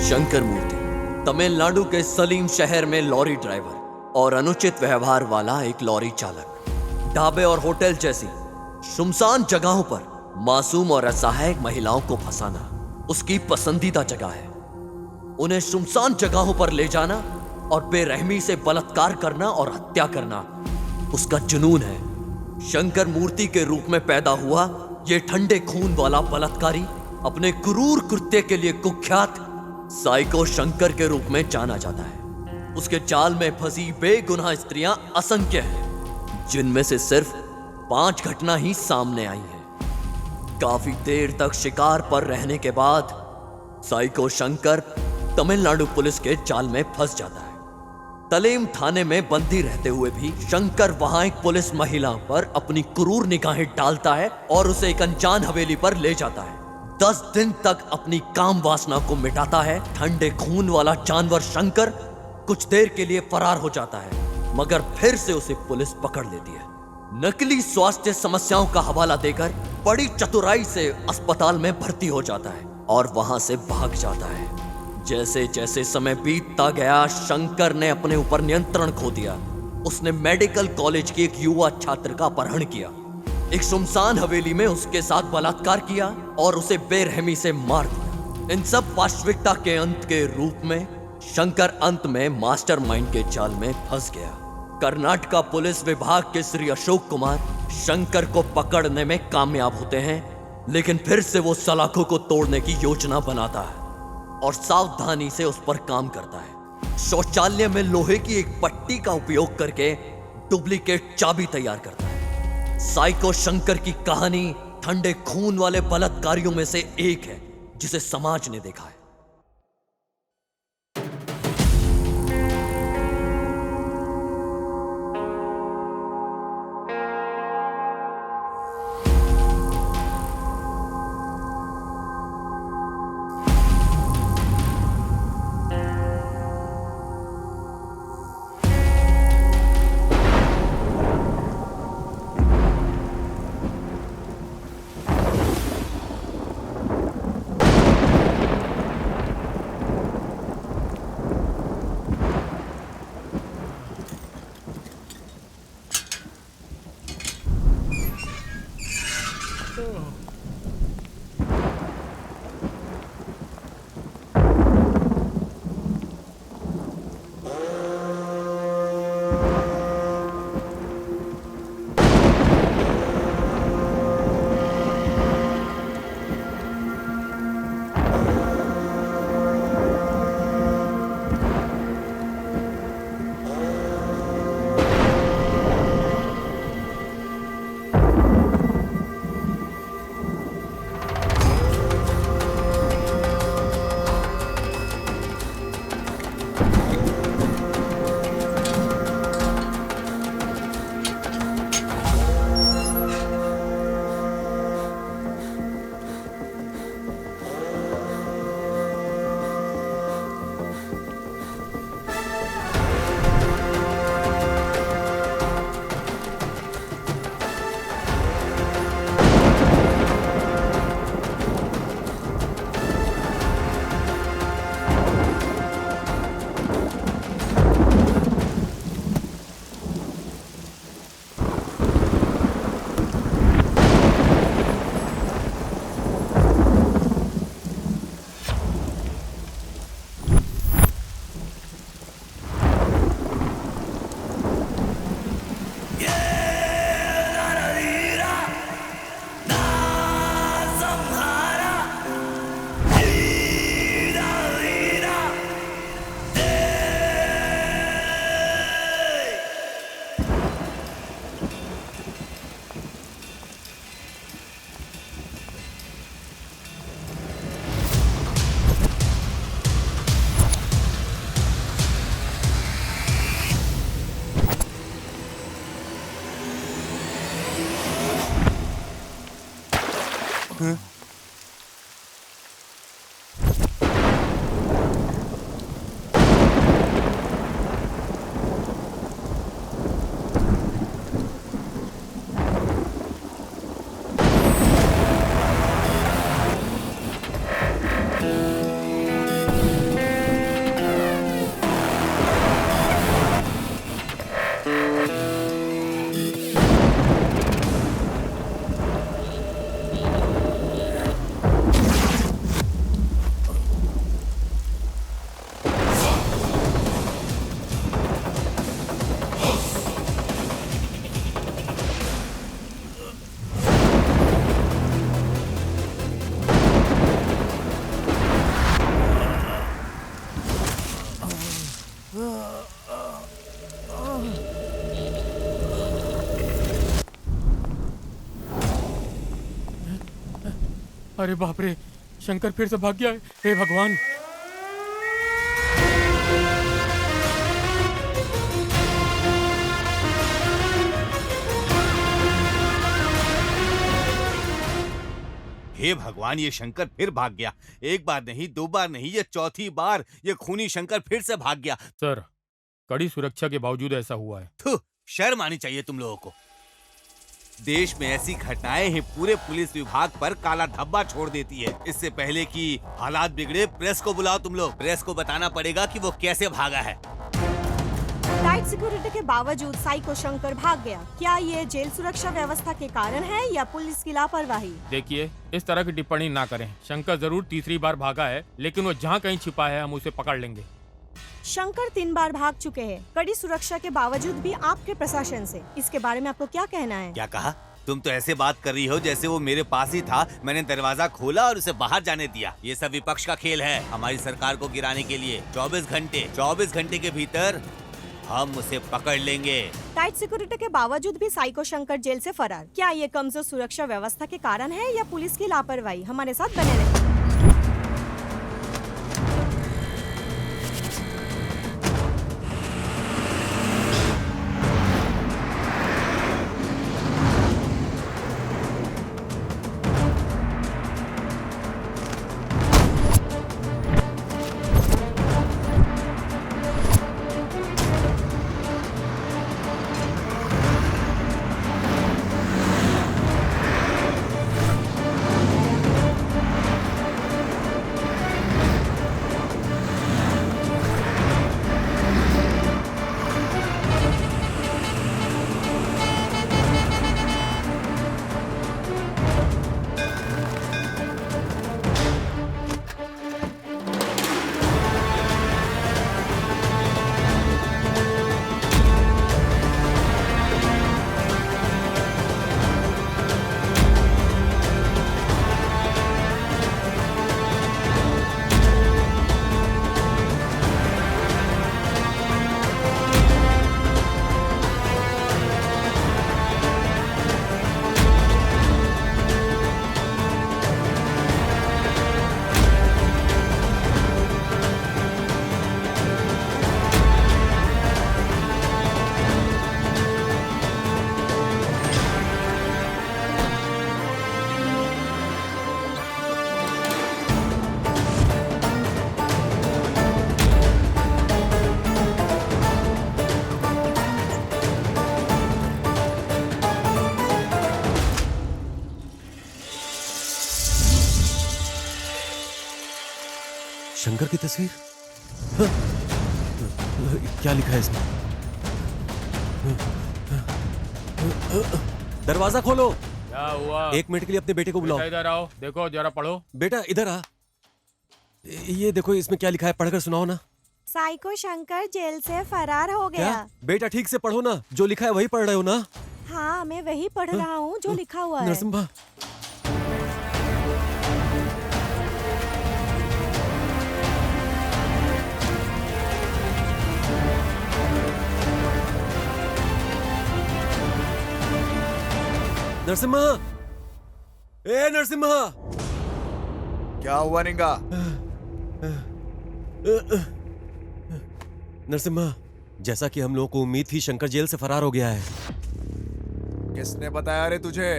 शंकर मूर्ति तमिलनाडु के सलीम शहर में लॉरी ड्राइवर और अनुचित व्यवहार वाला एक लॉरी चालक। ढाबे और होटल जैसी सुनसान जगहों पर मासूम और असहाय महिलाओं को फंसाना उसकी पसंदीदा जगह है। उन्हें सुनसान जगहों पर ले जाना और बेरहमी से बलात्कार करना और हत्या करना उसका जुनून है। शंकर मूर्ति के रूप में पैदा हुआ ये ठंडे खून वाला बलात्कारी अपने क्रूर कृत्य के लिए कुख्यात साइको शंकर के रूप में जाना जाता है। उसके जाल में फंसी बेगुनाह स्त्रियां असंख्य हैं, जिनमें से सिर्फ 5 घटना ही सामने आई हैं। काफी देर तक शिकार पर रहने के बाद साइको शंकर तमिलनाडु पुलिस के जाल में फंस जाता है। तलेम थाने में बंदी रहते हुए भी शंकर वहां एक पुलिस महिला पर अपनी क्रूर निगाहें डालता है और उसे एक अनजान हवेली पर ले जाता है। 10 दिन तक अपनी काम वासना को मिटाता है। ठंडे खून वाला जानवर शंकर कुछ देर के लिए फरार हो जाता है, मगर फिर से उसे पुलिस पकड़ लेती है। नकली स्वास्थ्य समस्याओं का हवाला देकर बड़ी चतुराई से अस्पताल में भर्ती हो जाता है और वहां से भाग जाता है। जैसे जैसे समय बीतता गया, शंकर ने अपने ऊपर नियंत्रण खो दिया। उसने मेडिकल कॉलेज की एक युवा छात्र का अपहरण किया, एक सुनसान हवेली में उसके साथ बलात्कार किया और उसे बेरहमी से मार दिया। इन सब वास्तविकता के अंत के रूप में शंकर अंत में मास्टरमाइंड के जाल में फंस गया। कर्नाटका पुलिस विभाग के श्री अशोक कुमार शंकर को पकड़ने में कामयाब होते हैं, लेकिन फिर से वो सलाखों को तोड़ने की योजना बनाता है और सावधानी से उस पर काम करता है। शौचालय में लोहे की एक पट्टी का उपयोग करके डुप्लीकेट चाबी तैयार करता है। साइको शंकर की कहानी ठंडे खून वाले बलात्कारियों में से एक है जिसे समाज ने देखा है। अरे बाप रे, शंकर फिर से भाग गया है। हे भगवान। हे भगवान, ये शंकर फिर भाग गया। एक बार नहीं, दो बार नहीं, ये चौथी बार ये खूनी शंकर फिर से भाग गया। सर, कड़ी सुरक्षा के बावजूद ऐसा हुआ है। थू, शर्म आनी चाहिए तुम लोगों को। देश में ऐसी घटनाएं ही पूरे पुलिस विभाग पर काला धब्बा छोड़ देती है। इससे पहले कि हालात बिगड़े, प्रेस को बुलाओ तुम लोग। प्रेस को बताना पड़ेगा कि वो कैसे भागा है। टाइट सिक्योरिटी के बावजूद साइको शंकर भाग गया। क्या ये जेल सुरक्षा व्यवस्था के कारण है या पुलिस की लापरवाही? देखिए, इस तरह की टिप्पणी ना करें। शंकर जरूर तीसरी बार भागा है, लेकिन वो जहाँ कहीं छिपा है हम उसे पकड़ लेंगे। शंकर 3 बार भाग चुके हैं, कड़ी सुरक्षा के बावजूद भी आपके प्रशासन से। इसके बारे में आपको क्या कहना है? क्या कहा? तुम तो ऐसे बात कर रही हो जैसे वो मेरे पास ही था। मैंने दरवाजा खोला और उसे बाहर जाने दिया। ये सब विपक्ष का खेल है, हमारी सरकार को गिराने के लिए। 24 घंटे के भीतर हम उसे पकड़ लेंगे। टाइट सिक्योरिटी के बावजूद भी साइको शंकर जेल से फरार। क्या ये कमजोर सुरक्षा व्यवस्था के कारण है या पुलिस की लापरवाही? हमारे साथ बने रहे। शंकर की तस्वीर? हाँ? क्या लिखा है इसमें? दरवाजा खोलो। क्या हुआ? 1 मिनट के लिए अपने बेटे को बुलाओ। बेटा इधर आओ, देखो जरा पढ़ो। बेटा इधर आ। ये देखो इसमें क्या लिखा है, पढ़कर सुनाओ ना। साइको शंकर जेल से फरार हो गया। क्या? बेटा ठीक से पढ़ो ना, जो लिखा है वही पढ़ रहे हो ना? हाँ, मैं वही पढ़ रहा हूँ जो लिखा हुआ है। नरसिम्हा, नरसिम्हा, ए नरसिम्हा। क्या हुआ निंगा? नरसिम्हा, जैसा कि हम लोगों को उम्मीद थी, शंकर जेल से फरार हो गया है। किसने बताया रे तुझे?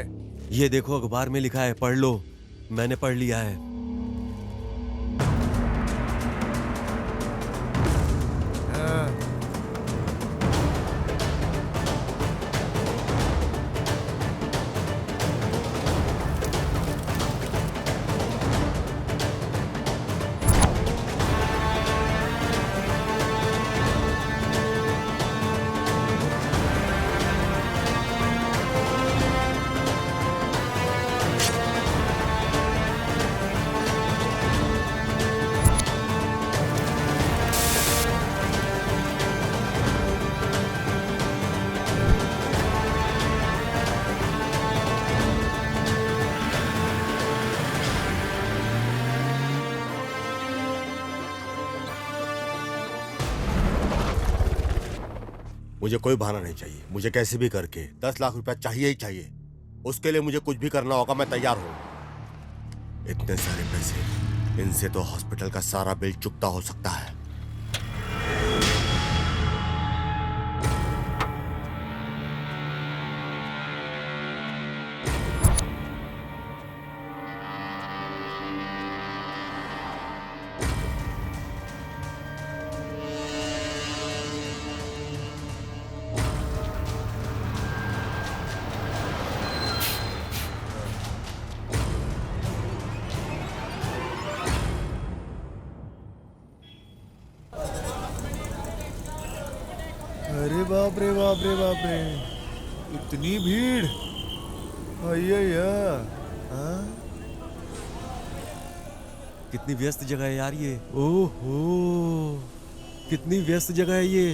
ये देखो अखबार में लिखा है, पढ़ लो। मैंने पढ़ लिया है। मुझे कोई बहाना नहीं चाहिए। मुझे कैसे भी करके 10 लाख रुपया चाहिए ही चाहिए। उसके लिए मुझे कुछ भी करना होगा, मैं तैयार हूं। इतने सारे पैसे, इनसे तो हॉस्पिटल का सारा बिल चुकता हो सकता है। अरे बाप रे बाप रे बाप रे, इतनी भीड़। अय्या, हाँ? कितनी व्यस्त जगह है यार ये। ओहो, कितनी व्यस्त जगह है ये।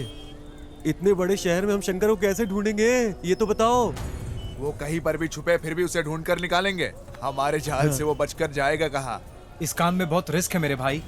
इतने बड़े शहर में हम शंकर को कैसे ढूंढेंगे, ये तो बताओ। वो कहीं पर भी छुपे फिर भी उसे ढूंढ कर निकालेंगे। हमारे जाल से वो बचकर जाएगा कहाँ? इस काम में बहुत रिस्क है मेरे भाई।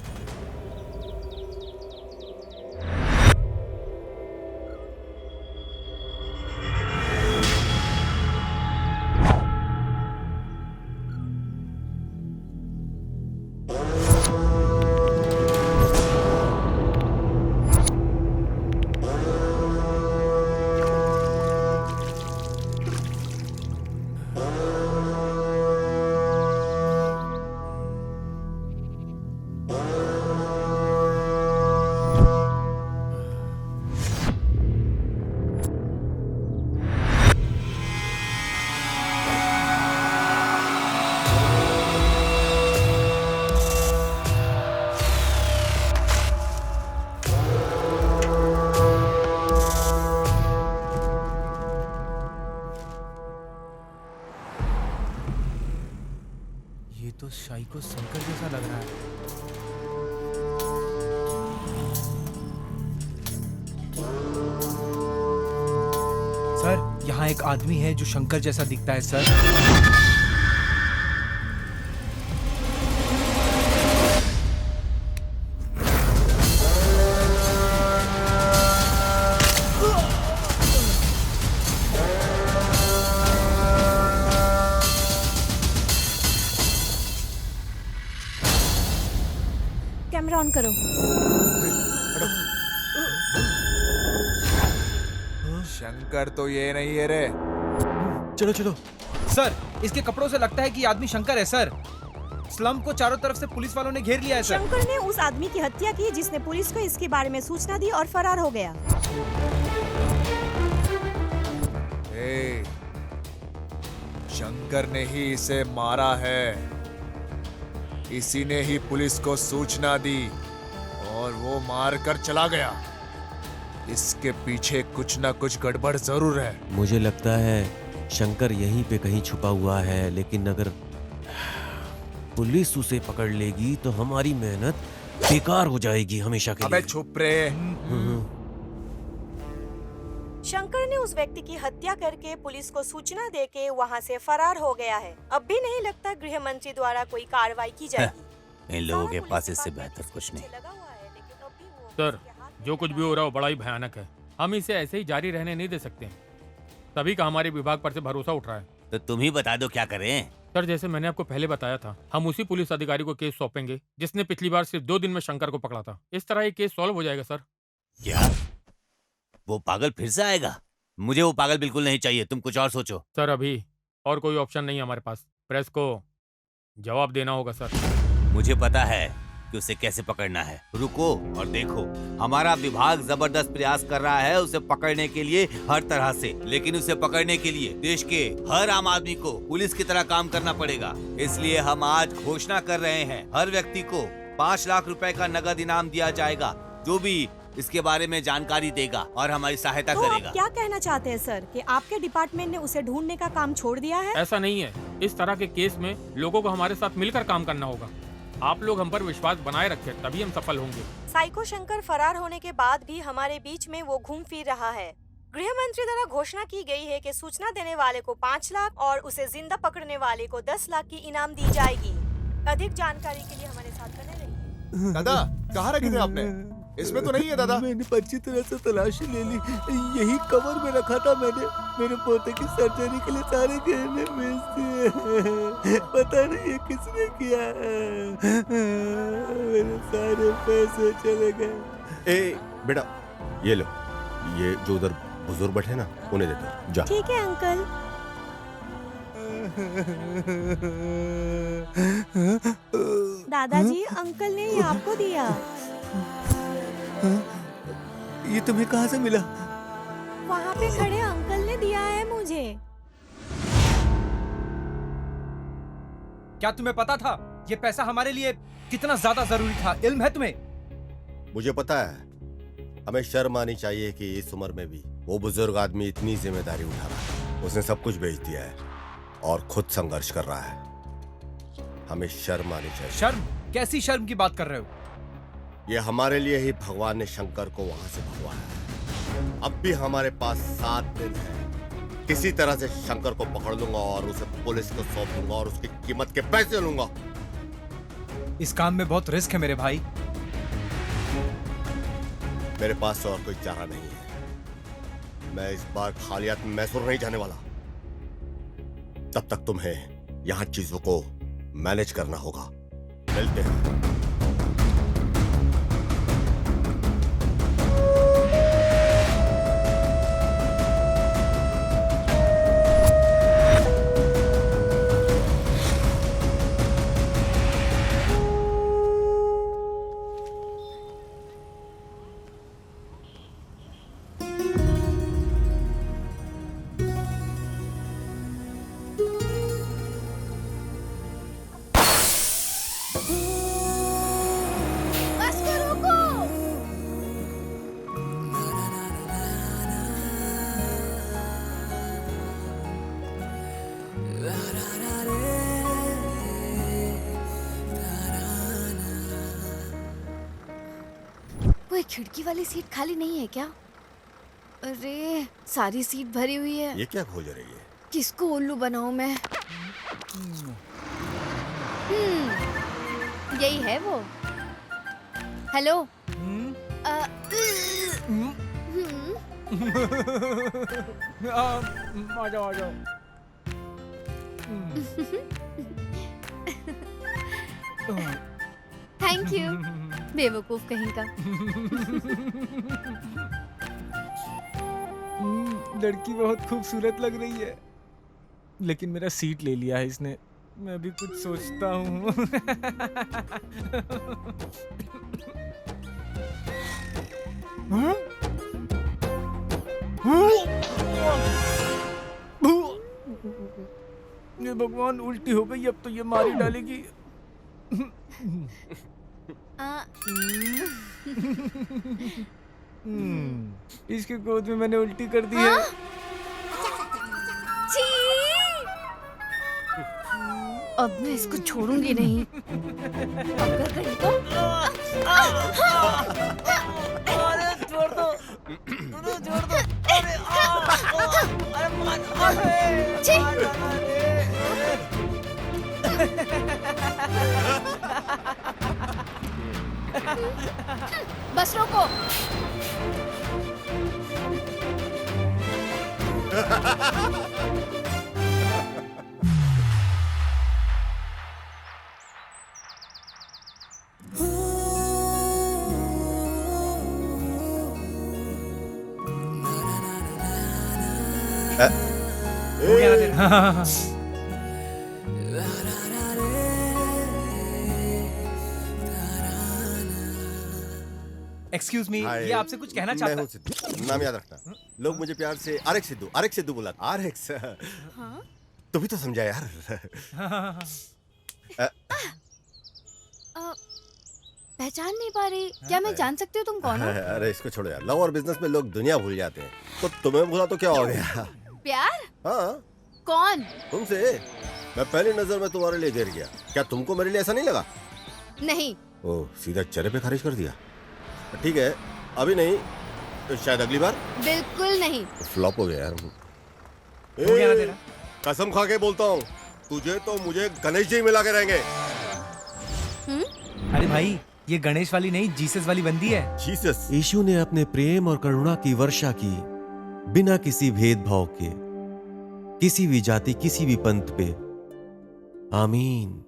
ये तो साइको शंकर जैसा लग रहा है। सर, यहाँ एक आदमी है जो शंकर जैसा दिखता है सर। कैमरा ऑन करो। शंकर तो ये नहीं है रे। चलो चलो। सर, इसके कपड़ों से लगता है कि ये आदमी शंकर है सर। स्लम को चारों तरफ से पुलिस वालों ने घेर लिया है सर। शंकर ने उस आदमी की हत्या की जिसने पुलिस को इसके बारे में सूचना दी और फरार हो गया। ए, शंकर ने ही इसे मारा है। इसी ने ही पुलिस को सूचना दी और वो मार कर चला गया। इसके पीछे कुछ ना कुछ गड़बड़ जरूर है। मुझे लगता है शंकर यहीं पे कहीं छुपा हुआ है, लेकिन अगर पुलिस उसे पकड़ लेगी तो हमारी मेहनत बेकार हो जाएगी हमेशा के अबे लिए। चुप रे। शंकर ने उस व्यक्ति की हत्या करके पुलिस को सूचना देके वहां से फरार हो गया है। अब भी नहीं लगता गृह मंत्री द्वारा कोई कार्रवाई की जाएगी। इन लोगों के सारा पास पुलिस इससे डिपार्टमेंट बेहतर कुछ नहीं। पीछे लगा हुआ है, लेकिन अब भी वो सर, उसके हाथ जो में कुछ भी हो रहा है वो बड़ा ही भयानक है। हम इसे ऐसे ही जारी रहने नहीं दे सकते। तभी का हमारे विभाग पर से भरोसा उठ रहा है। तो तुम ही बता दो क्या करें। सर, जैसे मैंने आपको पहले बताया था, हम उसी पुलिस अधिकारी को केस सौंपेंगे जिसने पिछली बार सिर्फ 2 दिन में शंकर को पकड़ा था। इस तरह ये केस सॉल्व हो जाएगा सर। क्या वो पागल फिर से आएगा? मुझे वो पागल बिल्कुल नहीं चाहिए। तुम कुछ और सोचो। सर, अभी और कोई ऑप्शन नहीं है हमारे पास। प्रेस को जवाब देना होगा सर। मुझे पता है कि उसे कैसे पकड़ना है। रुको और देखो, हमारा विभाग जबरदस्त प्रयास कर रहा है उसे पकड़ने के लिए हर तरह से। लेकिन उसे पकड़ने के लिए देश के हर आम आदमी को पुलिस की तरह काम करना पड़ेगा। इसलिए हम आज घोषणा कर रहे हैं, हर व्यक्ति को 5 लाख रुपए का नगद इनाम दिया जाएगा जो भी इसके बारे में जानकारी देगा और हमारी सहायता तो करेगा। आप क्या कहना चाहते हैं सर कि आपके डिपार्टमेंट ने उसे ढूंढने का काम छोड़ दिया है? ऐसा नहीं है। इस तरह के केस में लोगों को हमारे साथ मिलकर काम करना होगा। आप लोग हम पर विश्वास बनाए रखें, तभी हम सफल होंगे। साइको शंकर फरार होने के बाद भी हमारे बीच में वो घूम फिर रहा है। गृह मंत्री द्वारा घोषणा की गई है कि सूचना देने वाले को 5 लाख और उसे जिंदा पकड़ने वाले को 10 लाख की इनाम दी जाएगी। अधिक जानकारी के लिए हमारे साथ बने रहिए। दादा, कहाँ रखे थे आपने? इसमें तो नहीं है दादा। मैंने अच्छी तरह से तलाशी ले ली, यही कवर में रखा था मैंने। मेरे पोते की सर्जरी के लिए सारे गहने बेच दिए। पता नहीं ये किसने किया। मेरे सारे पैसे चले गए। ए बेटा, ये लो, ये जो उधर बुजुर्ग बैठे ना उन्हें दे दो, जा। ठीक है अंकल। दादाजी, अंकल ने ये आपको दिया। ये तुम्हें कहाँ से मिला? वहाँ पे खड़े अंकल ने दिया है मुझे। क्या तुम्हें पता था ये पैसा हमारे लिए कितना ज्यादा जरूरी था? इल्म है तुम्हें? मुझे पता है, हमें शर्म आनी चाहिए कि इस उम्र में भी वो बुजुर्ग आदमी इतनी जिम्मेदारी उठा रहा है। उसने सब कुछ बेच दिया है और खुद संघर्ष कर रहा है। हमें शर्म आनी चाहिए। शर्म? कैसी शर्म की बात कर रहे हो? ये हमारे लिए ही भगवान ने शंकर को वहां से भगवाया है। अब भी हमारे पास 7 दिन है। किसी तरह से शंकर को पकड़ लूंगा और उसे पुलिस को सौंप दूंगा और उसकी कीमत के पैसे लूंगा। इस काम में बहुत रिस्क है मेरे भाई। मेरे पास और कोई चारा नहीं है। मैं इस बार खाली हाथ मैसूर नहीं जाने वाला। तब तक तुम्हें यहां चीजों को मैनेज करना होगा। मिलते हैं। कोई खिड़की वाली सीट खाली नहीं है क्या? अरे सारी सीट भरी हुई है। ये क्या खोज रही है? किसको उल्लू बनाऊं मैं? यही है वो। हेलो। आ जाओ आ जाओ। Thank you. बेवकूफ कहीं का। लड़की बहुत खूबसूरत लग रही है, लेकिन मेरा सीट ले लिया है इसने। मैं भी कुछ सोचता हूँ। ये भगवान, उल्टी हो गई। अब तो ये मार ही डालेगी। इसके गोद में मैंने उल्टी कर दी है। छी! अब मैं इसको छोड़ूंगी नहीं। अगर कहीं तो छोड़ दो, छोड़ दो। छी! बस रोको। हो गया ना तेरा? एक्सक्यूज मी, ये आपसे कुछ कहना चाहता हूँ सिद्धू। नाम याद रखना। लोग मुझे प्यार से आरएक्स सिद्धू बुलाते। आरएक्स। तू भी तो समझा यार। पहचान नहीं पा रही। क्या मैं जान सकती हूँ तुम कौन हो? अरे इसको छोड़ो यार। लव और बिजनेस में लोग दुनिया भूल जाते हैं, तो तुम्हें भूला तो क्या हो गया? प्यार? हाँ। कौन? तुमसे। मैं पहली नजर में तुम्हारे लिए गिर गया। क्या तुमको मेरे लिए ऐसा नहीं लगा? नहीं। ओह, सीधा चेहरे पे खारिज कर दिया। ठीक है, अभी नहीं तो शायद अगली बार। बिल्कुल नहीं। फ्लॉप हो गया यार। हो गया ना तेरा? कसम खा के बोलता हूँ, तुझे तो मुझे गणेश जी मिला के रहेंगे। अरे भाई, ये गणेश वाली नहीं, जीसस वाली बंदी है। जीसस। यीशु ने अपने प्रेम और करुणा की वर्षा की बिना किसी भेदभाव के, किसी भी जाति, किसी भी पंथ पे। आमीन।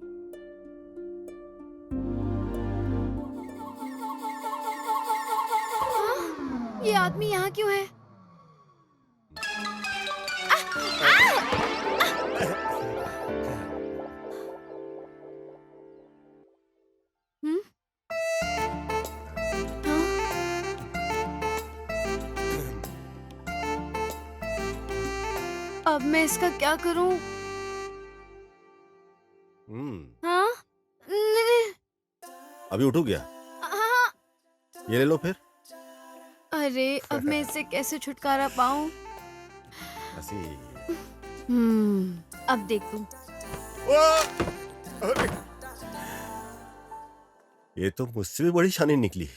ये आदमी यहाँ क्यों है? हम्म? हाँ? अब मैं इसका क्या करूं? हाँ? नहीं, अभी उठू गया? हाँ। ये ले लो फिर। अरे अब मैं इससे कैसे छुटकारा पाऊं? ऐसी। अब देख तू। ये तो मुझसे भी बड़ी शानी निकली।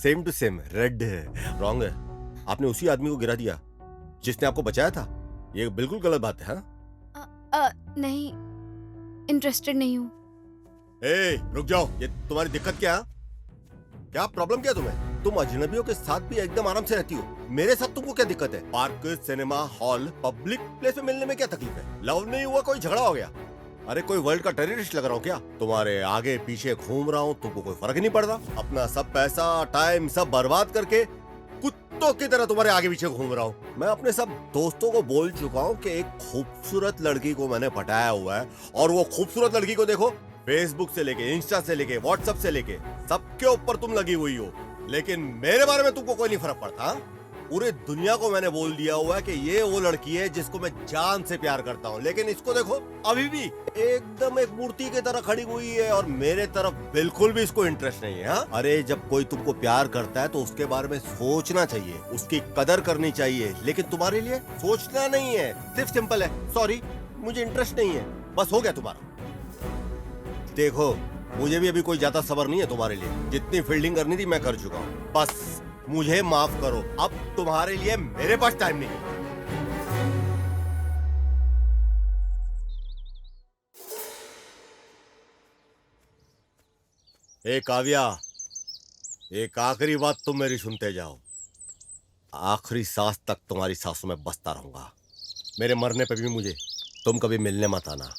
सेम टू सेम, रेड है। रॉन्ग है। आपने उसी आदमी को गिरा दिया जिसने आपको बचाया था। ये बिल्कुल गलत बात है। हाँ? नहीं, इंटरेस्टेड नहीं हूँ। रुक जाओ। ये तुम्हारी दिक्कत क्या है? क्या प्रॉब्लम क्या तुम्हें? तुम अजनबियों के साथ भी एकदम आराम से रहती हो, मेरे साथ तुमको क्या दिक्कत है? Park, cinema hall, public place में मिलने में क्या तकलीफ है? लव नहीं हुआ, कोई झगड़ा हो गया? अरे कोई वर्ल्ड का टेररिस्ट लग रहा हूँ क्या? तुम्हारे आगे पीछे घूम रहा हूँ, तुमको कोई फर्क नहीं पड़ता? अपना सब पैसा टाइम सब बर्बाद करके कुत्तों की तरह तुम्हारे आगे पीछे घूम रहा हूँ। मैं अपने सब दोस्तों को बोल चुका हूँ कि एक खूबसूरत लड़की को मैंने पटाया हुआ है, और वो खूबसूरत लड़की को देखो, फेसबुक से लेके, इंस्टा से लेके, व्हाट्सएप से लेके सबके ऊपर तुम लगी हुई हो, लेकिन मेरे बारे में तुमको कोई नहीं फर्क पड़ता। पूरी दुनिया को मैंने बोल दिया हुआ है कि ये वो लड़की है जिसको मैं जान से प्यार करता हूँ, लेकिन इसको देखो अभी भी एकदम एक मूर्ति की तरह खड़ी हुई है, और मेरे तरफ बिल्कुल भी इसको इंटरेस्ट नहीं है। हाँ? अरे जब कोई तुमको प्यार करता है तो उसके बारे में सोचना चाहिए, उसकी कदर करनी चाहिए, लेकिन तुम्हारे लिए सोचना नहीं है। सिर्फ सिंपल है, सॉरी मुझे इंटरेस्ट नहीं है, बस हो गया तुम्हारा। देखो मुझे भी अभी कोई ज्यादा सब्र नहीं है तुम्हारे लिए, जितनी फील्डिंग करनी थी मैं कर चुका हूँ, बस मुझे माफ करो। अब तुम्हारे लिए मेरे पास टाइम नहीं है। ए काव्या, एक आखिरी बात तुम मेरी सुनते जाओ। आखिरी सांस तक तुम्हारी सांसों में बसता रहूंगा। मेरे मरने पे भी मुझे तुम कभी मिलने मत आना,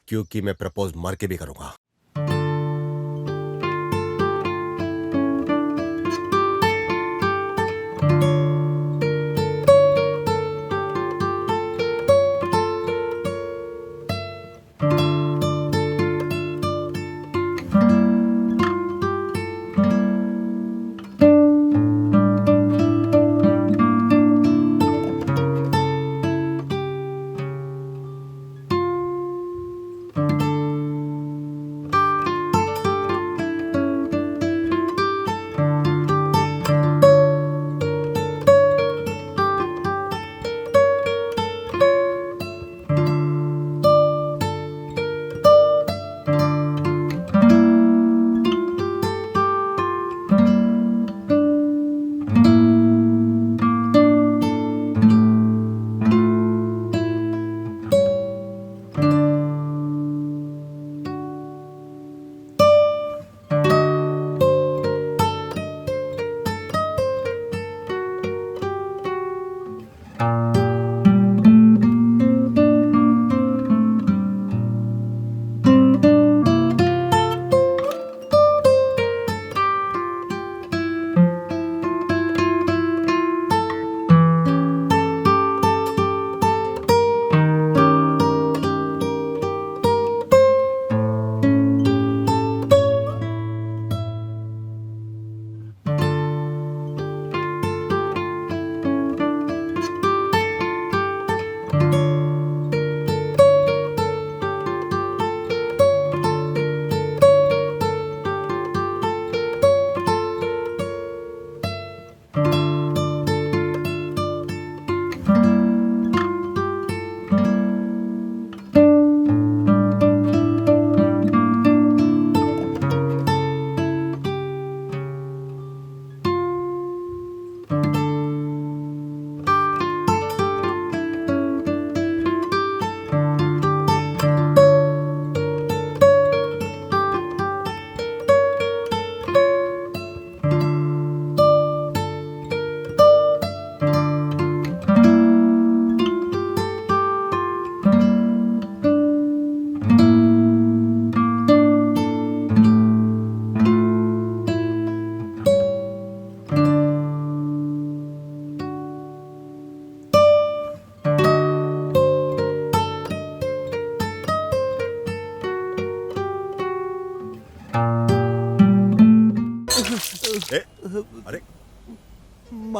क्योंकि मैं प्रपोज मर के भी करूंगा।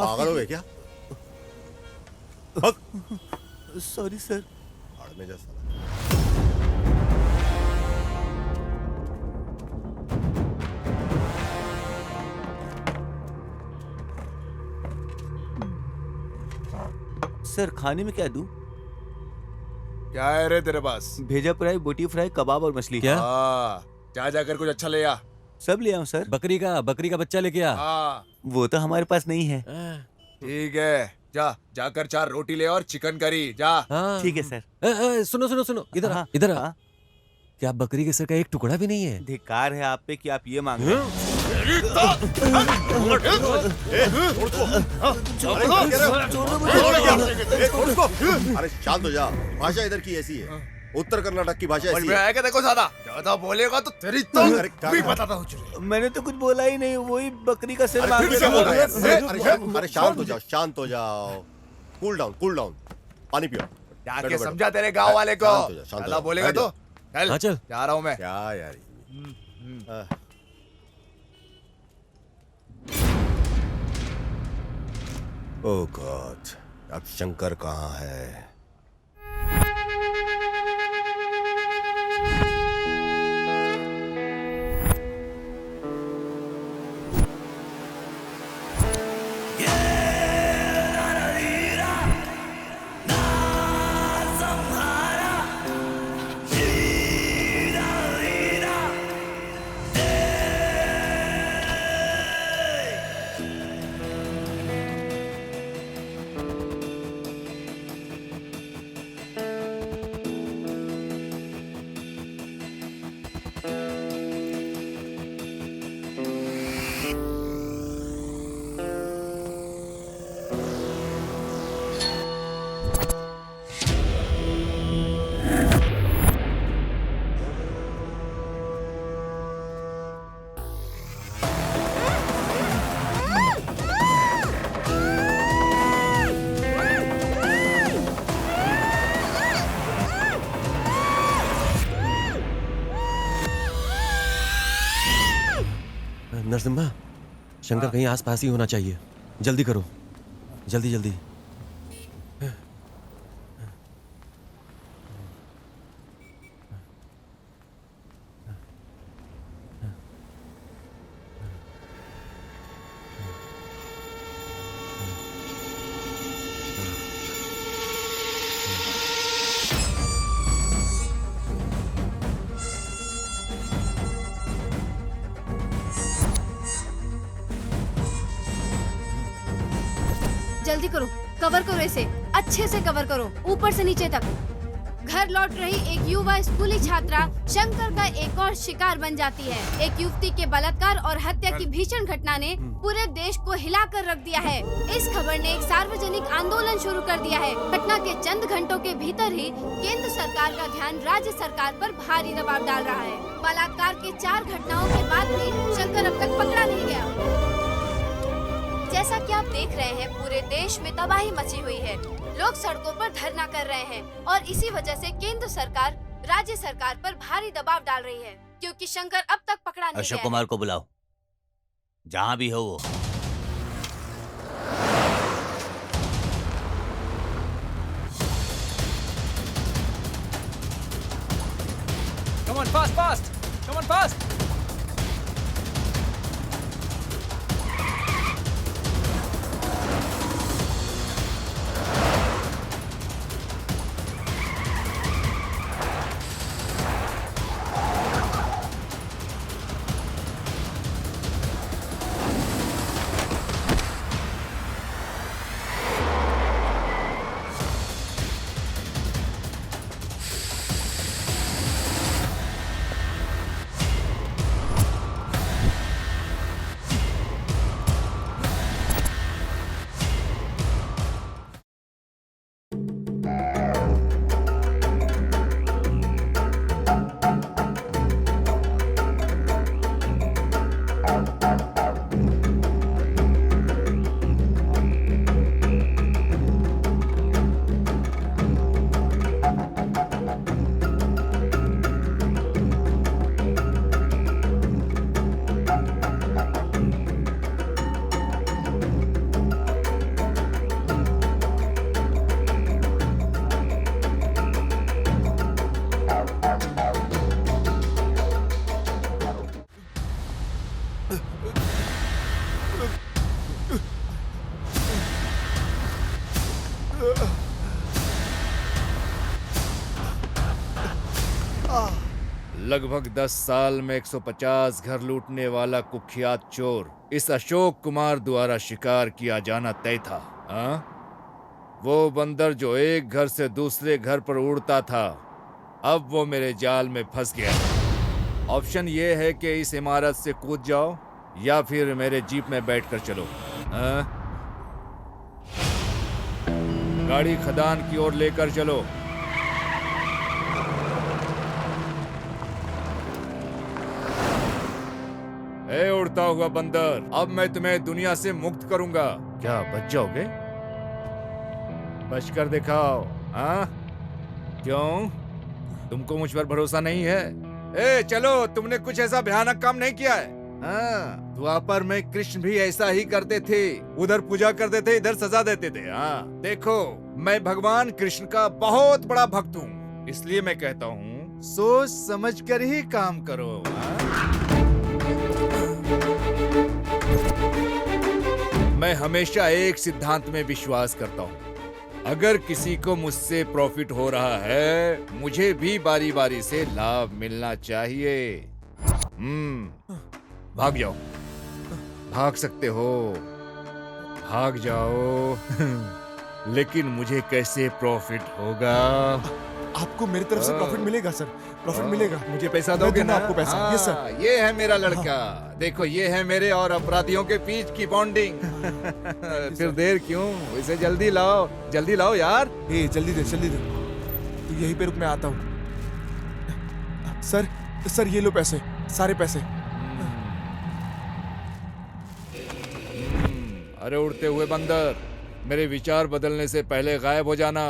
पागल हो गए क्या? Sorry sir. भाड़ में जा साला। सर खाने में क्या दूं? क्या है रे तेरे पास? भेजा फ्राई, बोटी फ्राई, कबाब और मछली। क्या? हाँ, जा जाकर कुछ अच्छा ले आ। सब ले आऊं सर? बकरी का बच्चा लेके आ। हाँ, वो तो हमारे पास नहीं है। ठीक है, जा जाकर 4 रोटी ले और चिकन करी जा। हाँ। ठीक है सर। सुनो इधर आ, हाँ, इधर आ। हाँ। क्या बकरी के सर का एक टुकड़ा भी नहीं है? धिक्कार है आप पे कि आप ये मांग रहे हैं। अरे शांत हो जा। भाषा इधर की ऐसी है, उत्तर कर्नाटक की भाषा समझ ऐसी में है। आया क्या? देखो ज्यादा बोलेगा तो तेरी तो अरे क्या भी कर- बताता हूँ तुझे। मैंने तो कुछ बोला ही नहीं, वही बकरी का सिर अरे मांग फिर रहे से बोल रहे हैं। थे। अरे शांत हो जाओ, शांत हो जाओ। Cool down. पानी पियो। जाके बैठो, समझा तेरे गांव वाले को। शांत हो जा, शांत हो ज्यादा जा। बोलेगा बैठ तो चल। हाँ, चल। जा रहा हूँ मैं। क्या यार ओह गॉड, अब शंकर कहाँ है? नरसिम्हा, शंकर कहीं आसपास ही होना चाहिए। जल्दी करो, जल्दी। जल्दी करो, कवर करो इसे, अच्छे से कवर करो, ऊपर से नीचे तक। घर लौट रही एक युवा स्कूली छात्रा शंकर का एक और शिकार बन जाती है। एक युवती के बलात्कार और हत्या की भीषण घटना ने पूरे देश को हिलाकर रख दिया है। इस खबर ने एक सार्वजनिक आंदोलन शुरू कर दिया है। घटना के चंद घंटों के भीतर ही केंद्र सरकार का ध्यान राज्य सरकार पर भारी दबाव डाल रहा है। बलात्कार के 4 घटनाओं के बाद भी शंकर अब तक पकड़ा नहीं गया। जैसा कि आप देख रहे हैं, पूरे देश में तबाही मची हुई है। लोग सड़कों पर धरना कर रहे हैं और इसी वजह से केंद्र सरकार राज्य सरकार पर भारी दबाव डाल रही है, क्योंकि शंकर अब तक पकड़ा नहीं अशोक है। कुमार को बुलाओ, जहां भी हो वो। Come on, fast! Come on, fast! लगभग 10 साल में 150 घर लूटने वाला कुख्यात चोर इस अशोक कुमार द्वारा शिकार किया जाना तय था। हाँ? वो बंदर जो एक घर से दूसरे घर पर उड़ता था, अब वो मेरे जाल में फंस गया। ऑप्शन ये है कि इस इमारत से कूद जाओ या फिर मेरे जीप में बैठकर चलो। हाँ? गाड़ी खदान की ओर लेकर चलो। ए उड़ता हुआ बंदर, अब मैं तुम्हें दुनिया से मुक्त करूंगा। क्या बच जाओगे? बच कर दिखाओ। हाँ? क्यों? तुमको मुझ पर भरोसा नहीं है? ए चलो, तुमने कुछ ऐसा भयानक काम नहीं किया है। हाँ, द्वापर में कृष्ण भी ऐसा ही करते थे। उधर पूजा करते थे, इधर सजा देते थे। हाँ, देखो, मैं भगवान कृष्ण का बहुत बड़ा भक्त हूँ, इसलिए मैं कहता हूँ सोच समझ कर ही काम करो। हाँ? मैं हमेशा एक सिद्धांत में विश्वास करता हूँ, अगर किसी को मुझसे प्रॉफिट हो रहा है, मुझे भी बारी बारी से लाभ मिलना चाहिए। भाग जाओ, भाग सकते हो, भाग जाओ। लेकिन मुझे कैसे प्रॉफिट होगा? आपको मेरी तरफ से प्रॉफिट मिलेगा सर, प्रॉफिट मिलेगा। मुझे पैसा दोगे ना? आपको पैसा। हाँ, यस सर। ये है मेरा लड़का। देखो, ये है मेरे और अपराधियों के बीच की बॉन्डिंग। फिर देर क्यों? इसे जल्दी लाओ यार। ए जल्दी दे तू यहीं पे रुक, मैं आता हूँ। सर ये लो पैसे, सारे पैसे। अरे उड़ते हुए बंदर, मेरे विचार बदलने से पहले गायब हो जाना।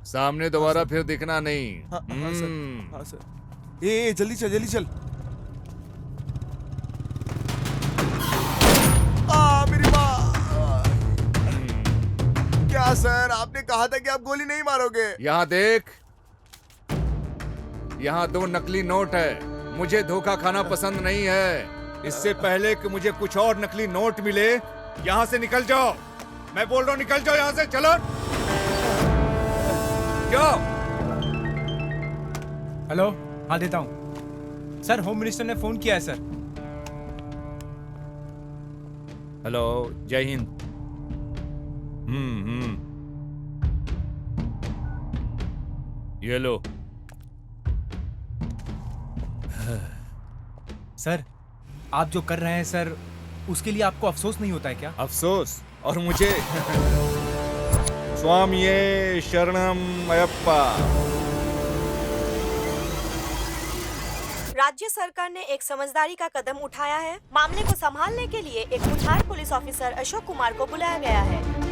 सामने दोबारा फिर दिखना नहीं। हाँ सर। ए जल्दी चल। मेरी माँ। क्या सर, आपने कहा था कि आप गोली नहीं मारोगे। यहाँ देख, यहाँ 2 नकली नोट है। मुझे धोखा खाना पसंद नहीं है। इससे पहले कि मुझे कुछ और नकली नोट मिले, यहाँ से निकल जाओ। मैं बोल रहा हूँ, निकल जाओ यहाँ से। चलो जाओ। हेलो, हाँ देता हूँ सर। होम मिनिस्टर ने फोन किया है सर। हेलो, जय हिंद। ये लो। सर, आप जो कर रहे हैं सर, उसके लिए आपको अफसोस नहीं होता है क्या? अफसोस? और मुझे? स्वामिये शरणम अयप्पा। राज्य सरकार ने एक समझदारी का कदम उठाया है। मामले को संभालने के लिए एक मुठार पुलिस ऑफिसर अशोक कुमार को बुलाया गया है।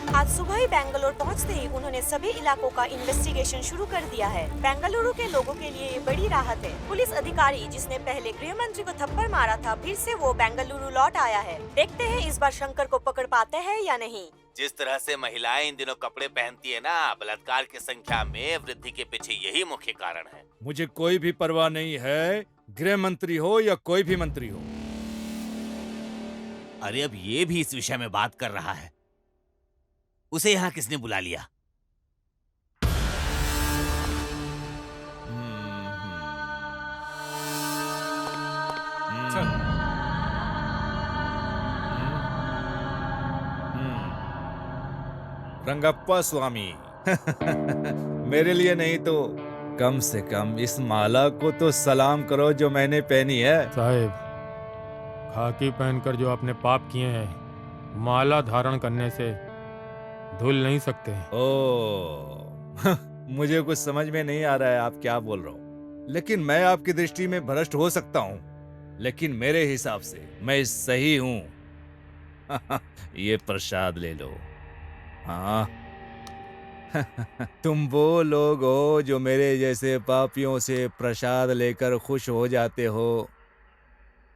आज सुबह ही बेंगलुरु पहुंचते ही उन्होंने सभी इलाकों का इन्वेस्टिगेशन शुरू कर दिया है। बेंगलुरु के लोगों के लिए ये बड़ी राहत है। पुलिस अधिकारी जिसने पहले गृह मंत्री को थप्पड़ मारा था, फिर से वो बेंगलुरु लौट आया है। देखते हैं इस बार शंकर को पकड़ पाते हैं या नहीं। जिस तरह से महिलाएं इन दिनों कपड़े पहनती है ना, बलात्कार की संख्या में वृद्धि के पीछे यही मुख्य कारण है। मुझे कोई भी परवाह नहीं है, गृह मंत्री हो या कोई भी मंत्री हो। अरे अब ये भी इस विषय में बात कर रहा है। उसे यहाँ किसने बुला लिया? रंगप्पा स्वामी। मेरे लिए नहीं तो कम से कम इस माला को तो सलाम करो जो मैंने पहनी है। साहिब, खाकी पहनकर जो आपने पाप किए हैं, माला धारण करने से धुल नहीं सकते। ओ, मुझे कुछ समझ में नहीं आ रहा है आप क्या बोल रहे हो, लेकिन मैं आपकी दृष्टि में भ्रष्ट हो सकता हूँ, लेकिन मेरे हिसाब से मैं सही हूँ। ये प्रसाद ले लो। हाँ। तुम वो लोग हो जो मेरे जैसे पापियों से प्रसाद लेकर खुश हो जाते हो,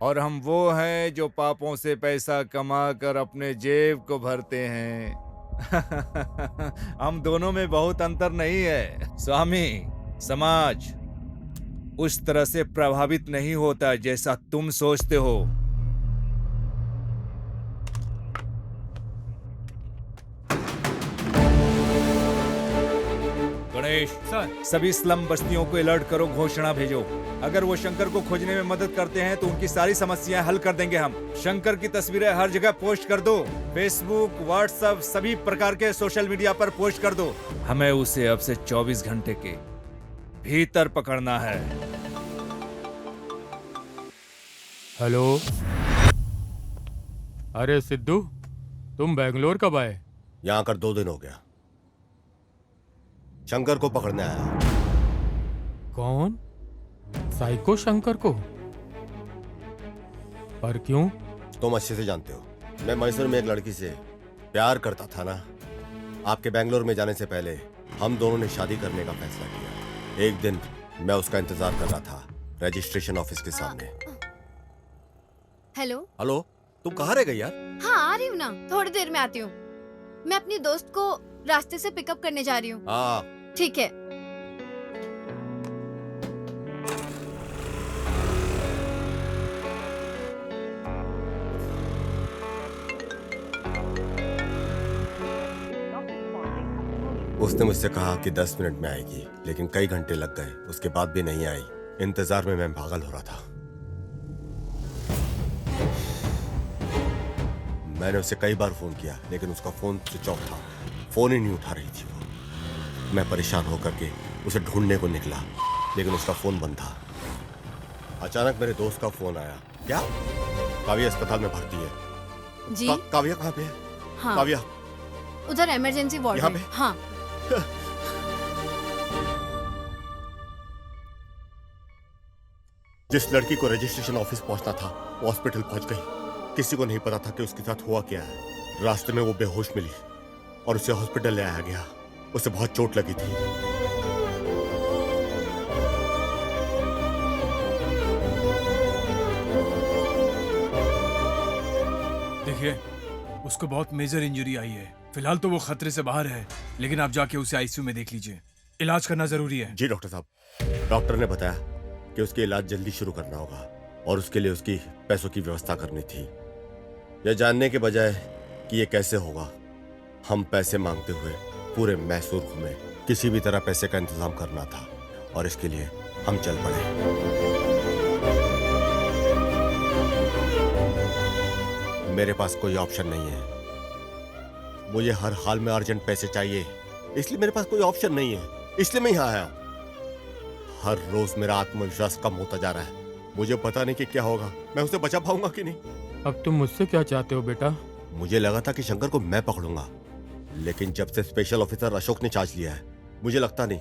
और हम वो हैं जो पापों से पैसा कमा कर अपने जेब को भरते हैं। हम दोनों में बहुत अंतर नहीं है स्वामी। समाज उस तरह से प्रभावित नहीं होता जैसा तुम सोचते हो। महेश सर सभी स्लम बस्तियों को अलर्ट करो, घोषणा भेजो। अगर वो शंकर को खोजने में मदद करते हैं तो उनकी सारी समस्याएं हल कर देंगे हम। शंकर की तस्वीरें हर जगह पोस्ट कर दो, फेसबुक, व्हाट्सएप, सभी प्रकार के सोशल मीडिया पर पोस्ट कर दो। हमें उसे अब से 24 घंटे के भीतर पकड़ना है। हेलो। अरे सिद्धू, तुम बेंगलोर कब आए? यहाँ आकर 2 दिन हो गया। शंकर को पकड़ने आया। कौन? साइको शंकर को? पर क्यों? तुम अच्छे से जानते हो, मैं मैसूर में एक लड़की से प्यार करता था ना। आपके बेंगलोर में जाने से पहले हम दोनों ने शादी करने का फैसला किया। एक दिन मैं उसका इंतजार कर रहा था रजिस्ट्रेशन ऑफिस के सामने। हेलो। हेलो, तुम कहाँ रह गई यार? हाँ आ रही हूँ ना, थोड़ी देर में आती हूँ। मैं अपनी दोस्त को रास्ते से पिकअप करने जा रही हूँ। हाँ ठीक है। उसने मुझसे कहा कि 10 मिनट में आएगी, लेकिन कई घंटे लग गए, उसके बाद भी नहीं आई। इंतजार में मैं पागल हो रहा था। मैंने उसे कई बार फोन किया, लेकिन उसका फोन स्विच ऑफ था। फोन ही नहीं उठा रही थी वो। मैं परेशान होकर के उसे ढूंढने को निकला, लेकिन उसका फोन बंद था। अचानक मेरे दोस्त का फोन आया। क्या? काव्या अस्पताल में भर्ती है। जी। काव्या कहाँ पे है? हाँ। काव्या उधर इमरजेंसी वार्ड यहाँ में। पे? हाँ। जिस लड़की को रजिस्ट्रेशन ऑफिस पहुंचना था वो हॉस्पिटल पहुंच गई। किसी को नहीं पता था कि उसके साथ हुआ क्या है। रास्ते में वो बेहोश मिली और उसे हॉस्पिटल ले आया गया। उसे बहुत चोट लगी थी। देखिए, उसको बहुत मेजर इंजरी आई है। फिलहाल तो वो खतरे से बाहर है, लेकिन आप जाके उसे आईसीयू में देख लीजिए। इलाज करना जरूरी है। जी डॉक्टर साहब। डॉक्टर ने बताया कि उसके इलाज जल्दी शुरू करना होगा और उसके लिए उसकी पैसों की व्यवस्था करनी थी। यह जानने के बजाय कि ये कैसे होगा, हम पैसे मांगते हुए पूरे मैसूर घूमे। किसी भी तरह पैसे का इंतजाम करना था और इसके लिए हम चल पड़े। मेरे पास कोई ऑप्शन नहीं है। मुझे हर हाल में अर्जेंट पैसे चाहिए, इसलिए मेरे पास कोई ऑप्शन नहीं है। इसलिए मैं यहाँ आया। हर रोज मेरा आत्मविश्वास कम होता जा रहा है। मुझे पता नहीं कि क्या होगा, मैं उसे बचा पाऊंगा कि नहीं। अब तुम मुझसे क्या चाहते हो बेटा? मुझे लगा था कि शंकर को मैं पकड़ूंगा, लेकिन जब से स्पेशल ऑफिसर अशोक ने चार्ज लिया है, मुझे लगता नहीं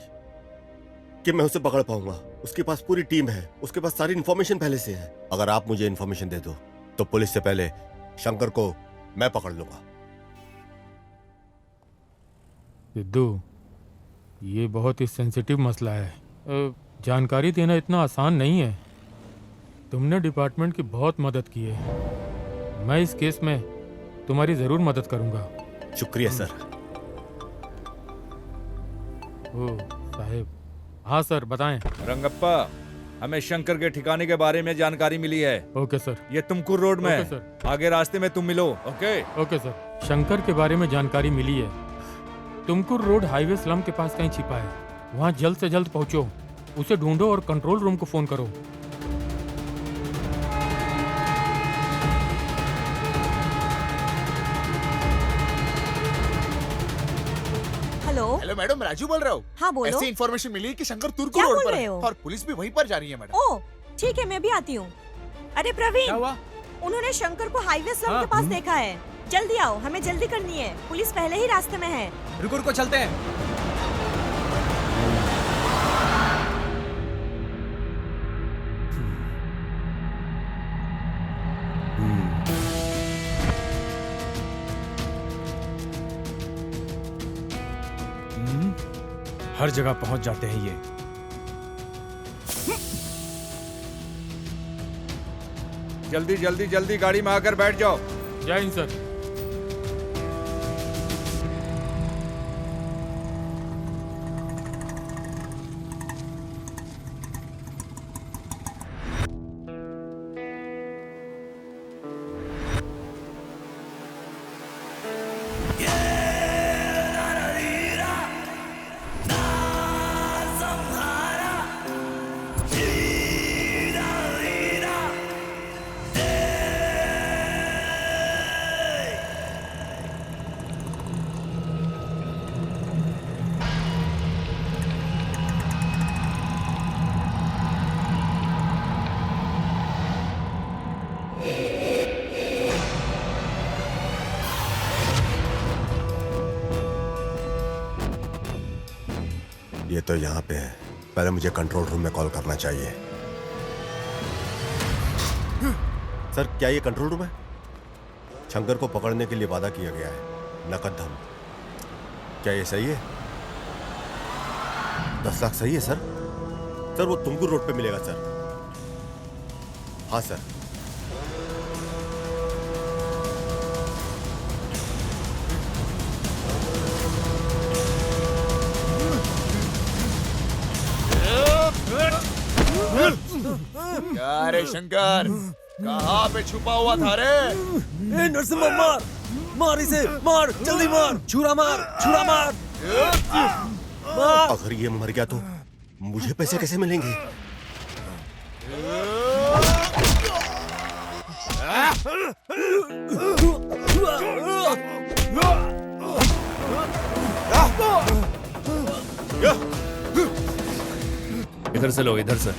कि मैं उसे पकड़ पाऊंगा। उसके पास पूरी टीम है, उसके पास सारी इन्फॉर्मेशन पहले से है। अगर आप मुझे इन्फॉर्मेशन दे दो तो पुलिस से पहले शंकर को मैं पकड़ लूंगा। सिद्धू, ये बहुत ही सेंसिटिव मसला है। जानकारी देना इतना आसान नहीं है। तुमने डिपार्टमेंट की बहुत मदद की है। मैं इस केस में तुम्हारी जरूर मदद करूंगा। शुक्रिया सर। ओ साहेब। हाँ सर, बताएं। रंगप्पा, हमें शंकर के ठिकाने के बारे में जानकारी मिली है। Okay sir. ये तुमकुर रोड में ओके है। सर। आगे रास्ते में तुम मिलो। Okay okay sir. शंकर के बारे में जानकारी मिली है। तुमकुर रोड हाईवे स्लम के पास कहीं छिपा है। वहाँ जल्द से जल्द पहुँचो, उसे ढूंढो और कंट्रोल रूम को फोन करो। हेलो मैडम, राजू बोल रहा हूँ। हाँ बोलो। ऐसी इन्फॉर्मेशन मिली है कि शंकर तुर्क क्या रोड बोल पर रहे है हो? और पुलिस भी वहीं पर जा रही है मैडम। ओह ठीक है, मैं भी आती हूँ। अरे प्रवीण, क्या हुआ? उन्होंने शंकर को हाईवे स्लम हाँ। के पास देखा है। जल्दी आओ, हमें जल्दी करनी है। पुलिस पहले ही रास्ते में है। रुको रुको, चलते हैं। हर जगह पहुंच जाते हैं ये। जल्दी जल्दी जल्दी गाड़ी में आकर बैठ जाओ। जय हिंद सर। ये तो यहाँ पे है। पहले मुझे कंट्रोल रूम में कॉल करना चाहिए। सर, क्या ये कंट्रोल रूम है? शंकर को पकड़ने के लिए वादा किया गया है, नकद धन। क्या ये सही है? 10 लाख सही है सर? सर, वो तुमकुर रोड पे मिलेगा सर। हाँ सर। क्या रे शंकर, कहाँ पे छुपा हुआ था रे? नरसिम्हा, मार इसे, मार, जल्दी मार, छुरा मार। अगर ये मर गया तो मुझे पैसे कैसे मिलेंगे? इधर से लो, इधर से।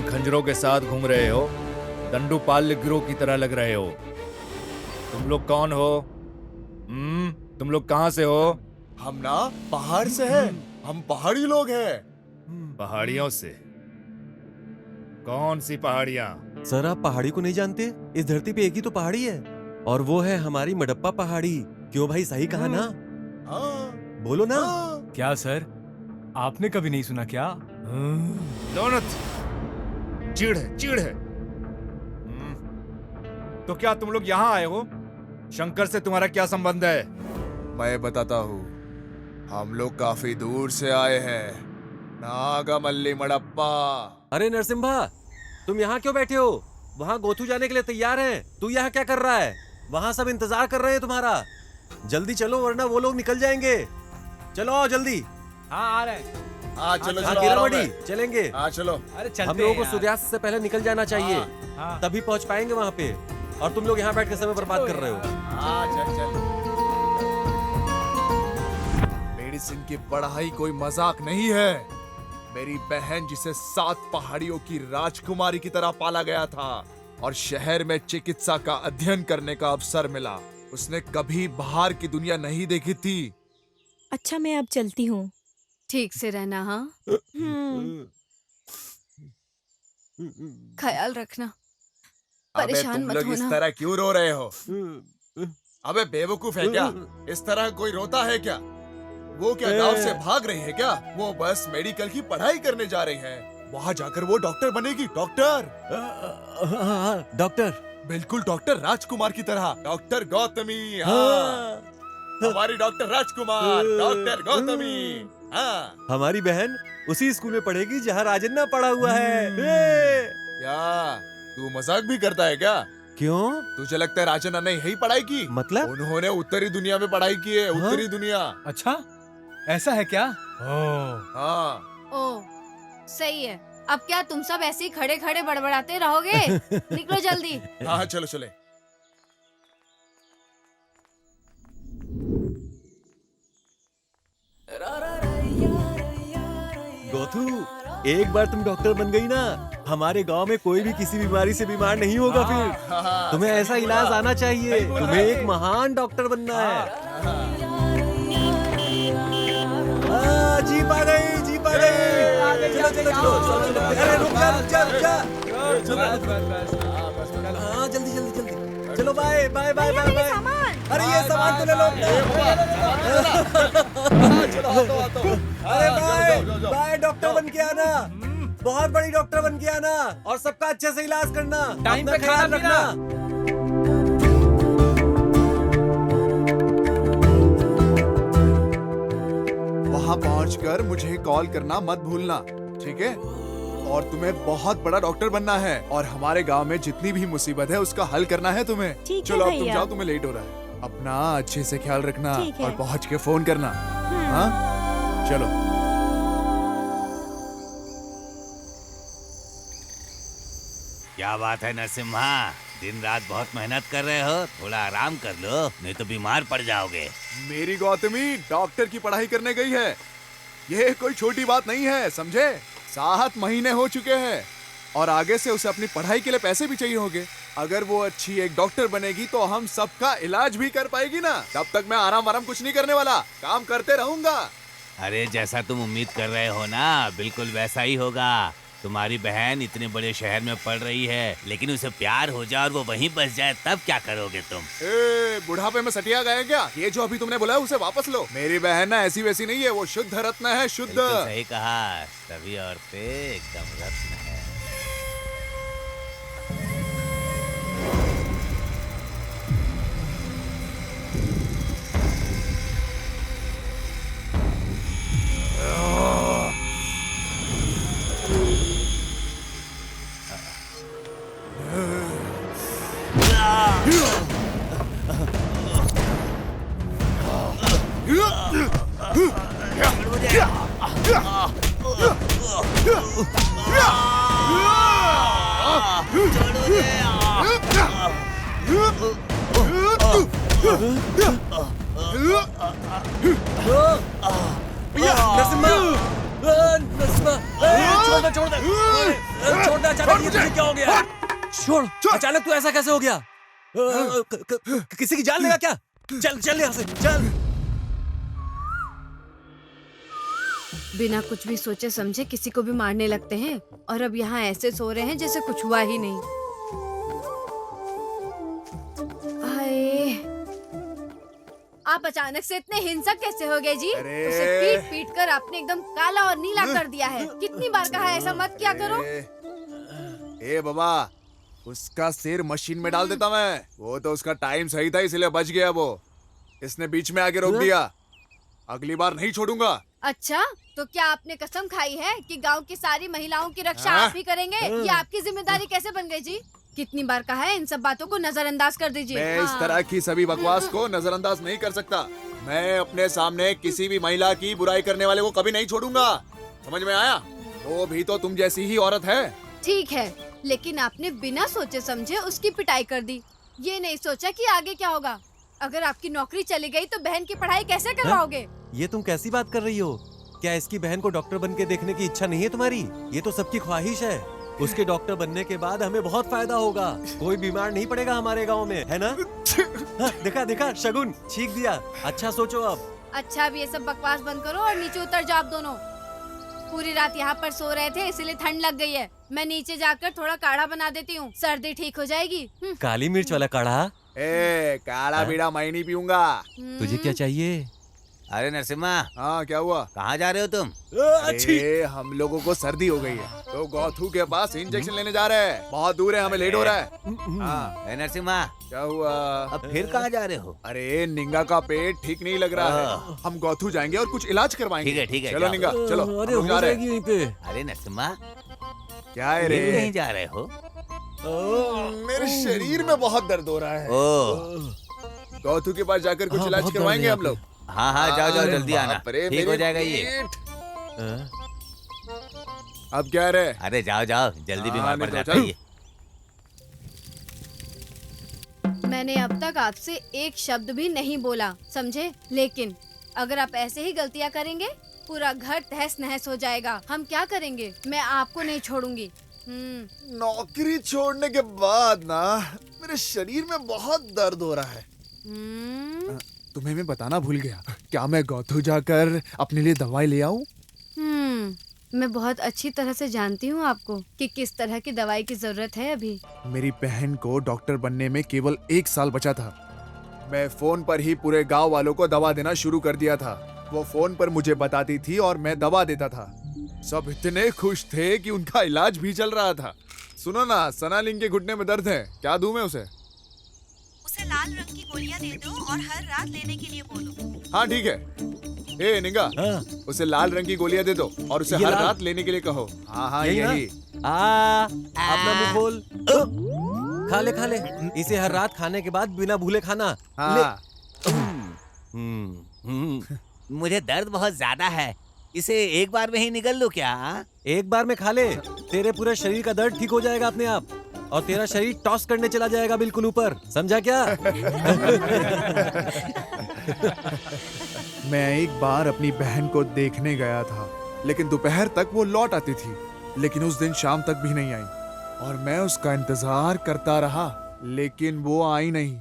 खंजरों के साथ घूम रहे हो, दंडुपाल्य गिरोह की तरह लग रहे हो। तुम लोग कौन हो? तुम लोग कहाँ से हो? हम ना पहाड़ से हैं। हम पहाड़ी लोग हैं। पहाड़ियों से? कौन सी पहाड़ियाँ? सर, आप पहाड़ी को नहीं जानते? इस धरती पे एक ही तो पहाड़ी है, और वो है हमारी मडप्पा पहाड़ी। क्यों भाई, सही कहा ना? बोलो ना। क्या सर, आपने कभी नहीं सुना क्या? दोनों चिढ़ है। तो क्या तुम लोग यहाँ आए हो? शंकर से तुम्हारा क्या संबंध है? मैं बताता हूँ। हम लोग काफी दूर से आए हैं, नागामल्ली मडप्पा। अरे नरसिम्हा, तुम यहाँ क्यों बैठे हो? वहाँ गोथू जाने के लिए तैयार हैं। तू यहाँ क्या कर रहा है? वहाँ सब इंतजार कर रहे हैं तुम्हारा। जल्दी चलो, वरना वो लोग निकल जाएंगे। चलो आओ जल्दी। हाँ, आ रहे हैं। चलो हाँ, चलो, किरणमणि, चलेंगे। चलो। अरे चलते हम लोगों को हैं यार। सूर्यास्त से पहले निकल जाना चाहिए, हाँ। तभी पहुंच पाएंगे वहाँ पे। और तुम लोग यहाँ बैठ के समय बर्बाद कर रहे हो। चल। मेडिसिन की पढ़ाई कोई मजाक नहीं है। मेरी बहन, जिसे 7 पहाड़ियों की राजकुमारी की तरह पाला गया था, और शहर में चिकित्सा का अध्ययन करने का अवसर मिला। उसने कभी बाहर की दुनिया नहीं देखी थी। अच्छा, मैं अब चलती हूँ। ठीक से रहना, हाँ? ख्याल रखना, अबे परेशान तुम मत लोग इस होना। तरह क्यों रो रहे हो? अबे बेवकूफ है क्या? इस तरह कोई रोता है क्या? वो क्या गांव से भाग रही है क्या? वो बस मेडिकल की पढ़ाई करने जा रही है। वहाँ जाकर वो डॉक्टर बनेगी। Doctor, doctor. बिल्कुल डॉक्टर राजकुमार की तरह। डॉक्टर गौतमी, हाँ। हमारी डॉक्टर राजकुमार, डॉक्टर गौतमी, हाँ। हमारी बहन उसी स्कूल में पढ़ेगी जहाँ राजन्ना पढ़ा हुआ है। क्या तू मजाक भी करता है क्या? क्यों? तुझे लगता है राजन्ना ने यही पढ़ाई की? मतलब? उन्होंने उत्तरी दुनिया में पढ़ाई की है। उत्तरी दुनिया। अच्छा, ऐसा है क्या? हाँ। ओ, सही है। अब क्या तुम सब ऐसे ही खड़े खड़े बड़बड़ाते रहोगे? निकलो जल्दी। हाँ चलो चले। गोथू, एक बार तुम डॉक्टर बन गई ना, हमारे गांव में कोई भी किसी बीमारी से बीमार नहीं होगा फिर। तुम्हें ऐसा इलाज आना चाहिए। तुम्हें एक महान डॉक्टर बनना है। जीप आ गई, जीप आ गई। चलो चलो चलो। अरे रुक जा, रुक जा, रुक जा। हाँ जल्दी जल्दी जल्दी। चलो bye bye bye bye bye. अरे ये सामान तो ले लो। अरे बाय बाय, डॉक्टर बन के आना। बहुत बड़ी डॉक्टर बन के आना और सबका अच्छे से इलाज करना। टाइम पे अपना ख्याल खाना रखना। वहाँ पहुँचकर मुझे कॉल करना मत भूलना, ठीक है? और तुम्हें बहुत बड़ा डॉक्टर बनना है और हमारे गांव में जितनी भी मुसीबत है उसका हल करना है तुम्हें। ठीक है चलो अब तुम भैया। जाओ, तुम्हें लेट हो रहा है। अपना अच्छे से ख्याल रखना ठीक है। और पहुँच के फोन करना। हाँ चलो। क्या बात है नरसिम्हा, दिन रात बहुत मेहनत कर रहे हो। थोड़ा आराम कर लो, नहीं तो बीमार पड़ जाओगे। मेरी गौतमी डॉक्टर की पढ़ाई करने गई है। ये कोई छोटी बात नहीं है, समझे? 7 महीने हो चुके हैं और आगे से उसे अपनी पढ़ाई के लिए पैसे भी चाहिए होंगे। अगर वो अच्छी एक डॉक्टर बनेगी तो हम सबका इलाज भी कर पाएगी ना। तब तक मैं आराम आराम कुछ नहीं करने वाला, काम करते रहूंगा। अरे जैसा तुम उम्मीद कर रहे हो ना, बिल्कुल वैसा ही होगा। तुम्हारी बहन इतने बड़े शहर में पढ़ रही है, लेकिन उसे प्यार हो जाए और वो वहीं बस जाए, तब क्या करोगे तुम? बुढ़ापे में सटिया गए क्या? ये जो अभी तुमने बोला है उसे वापस लो। मेरी बहन ना ऐसी वैसी नहीं है, वो शुद्ध रत्न है, शुद्ध। बिल्कुल सही कहा, सभी औरतें एकदम रत्न है। नरसिम्हा, नरसिम्हा, छोड़ दे, छोड़ दे, छोड़ दे। अचानक ये तुझे क्या हो गया? छोड़, अचानक तू ऐसा कैसे हो गया? किसी की जान लेगा क्या? चल चल यहाँ से, चल। बिना कुछ भी सोचे समझे किसी को भी मारने लगते हैं और अब यहाँ ऐसे सो रहे हैं जैसे कुछ हुआ ही नहीं। हाय, आप अचानक से इतने हिंसक कैसे हो गए जी? उसे पीट पीट कर आपने एकदम काला और नीला कर दिया है। कितनी बार कहा है ऐसा मत किया करो। ए बाबा, उसका सिर मशीन में डाल देता मैं। वो तो उसका टाइम सही था इसलिए बच गया। वो इसने बीच में आके रोक दिया। अगली बार नहीं छोड़ूंगा। अच्छा, तो क्या आपने कसम खाई है कि गांव की सारी महिलाओं की रक्षा आप ही करेंगे? ये आपकी जिम्मेदारी कैसे बन गई जी? कितनी बार कहा है इन सब बातों को नजरअंदाज कर दीजिए। मैं इस तरह की सभी बकवास को नजरअंदाज नहीं कर सकता। मैं अपने सामने किसी भी महिला की बुराई करने वाले को कभी नहीं छोड़ूंगा। समझ में आया? वो भी तो तुम जैसी ही औरत है। ठीक है, लेकिन आपने बिना सोचे समझे उसकी पिटाई कर दी। ये नहीं सोचा कि आगे क्या होगा। अगर आपकी नौकरी चली गई तो बहन की पढ़ाई कैसे करवाओगे? ये तुम कैसी बात कर रही हो? क्या इसकी बहन को डॉक्टर बन के देखने की इच्छा नहीं है तुम्हारी? ये तो सबकी ख्वाहिश है। उसके डॉक्टर बनने के बाद हमें बहुत फायदा होगा। कोई बीमार नहीं पड़ेगा हमारे गांव में, है ना? हाँ, देखा देखा शगुन छींक दिया। अच्छा सोचो अब। अच्छा अब ये सब बकवास बंद करो और नीचे उतर जाओ आप दोनों। पूरी रात यहाँ पर सो रहे थे इसलिए ठंड लग गई है। मैं नीचे जाकर थोड़ा काढ़ा बना देती हूँ, सर्दी ठीक हो जाएगी। काली मिर्च वाला काढ़ा? ए, काढ़ा बीड़ा मैं नहीं पीऊंगा। तुझे क्या चाहिए? अरे नरसिम्हा, हाँ क्या हुआ? कहाँ जा रहे हो तुम? अरे हम लोगों को सर्दी हो गई है तो गौथू के पास इंजेक्शन लेने जा रहे हैं। बहुत दूर है, हमें लेट हो रहा है। हाँ अरे नरसिम्हा, क्या हुआ? अब फिर कहाँ जा रहे हो? अरे निंगा का पेट ठीक नहीं लग रहा है, हम गौथू जाएंगे और कुछ इलाज करवाएंगे। ठीक है चलो जाओ। निंगा चलो, अरे हम लोग जा हो रहे जाएगी यहीं पे। अरे नरसिम्हा, क्या है रे? कहीं जा रहे हो? मेरे शरीर में बहुत दर्द हो रहा है। ओ, गौथू के पास जाकर कुछ हाँ, इलाज बहुत करवाएंगे दर्द है हम लोग। हाँ हाँ जाओ जाओ जल्दी आना, बाप रे, ठीक हो मेरे जाएगा ये। पेट। अब क्या रे? अरे जाओ जाओ, जल्दी बीमार पड़ निकलो, जाता चल। है ये। मैंने अब तक आपसे एक शब्द भी नहीं बोला, समझे? लेकिन अगर आप ऐसे ही गलतियाँ करेंगे पूरा घर तहस नहस हो जाएगा। हम क्या करेंगे? मैं आपको नहीं छोड़ूंगी। नौकरी छोड़ने के बाद ना मेरे शरीर में बहुत दर्द हो रहा है। तुम्हें मैं बताना भूल गया, क्या मैं गौथू जाकर अपने लिए दवाई ले आऊं? मैं बहुत अच्छी तरह से जानती हूँ आपको कि किस तरह की दवाई की जरूरत है अभी। मेरी बहन को डॉक्टर बनने में केवल 1 साल बचा था। मैं फोन पर ही पूरे गांव वालों को दवा देना शुरू कर दिया था। वो फोन पर मुझे बताती थी और मैं दवा देता था। सब इतने खुश थे कि उनका इलाज भी चल रहा था। सुनो ना, सनालिंग के घुटने में दर्द है, क्या दूं मैं उसे? उसे लाल रंग की गोलियां दे दो और हर रात लेने के लिए बोलो। हाँ ठीक है। ए निंगा, उसे लाल रंग की गोलियां दे दो और उसे ये हर लाल? रात लेने के लिए कहो। हाँ हाँ यही ना? यही। अपना मुंह खोल। खा ले इसे हर रात खाने के बाद बिना भूले खाना। हाँ मुझे दर्द बहुत ज्यादा है, इसे एक बार में ही निकल लो क्या? एक बार में खा ले, तेरे पूरे शरीर का दर्द ठीक हो जाएगा अपने आप और तेरा शरीर टॉस करने चला जाएगा बिल्कुल ऊपर, समझा क्या? मैं एक बार अपनी बहन को देखने गया था, लेकिन दोपहर तक वो लौट आती थी, लेकिन उस दिन शाम तक भी नहीं आई और मैं उसका इंतजार करता रहा, लेकिन वो आई नहीं।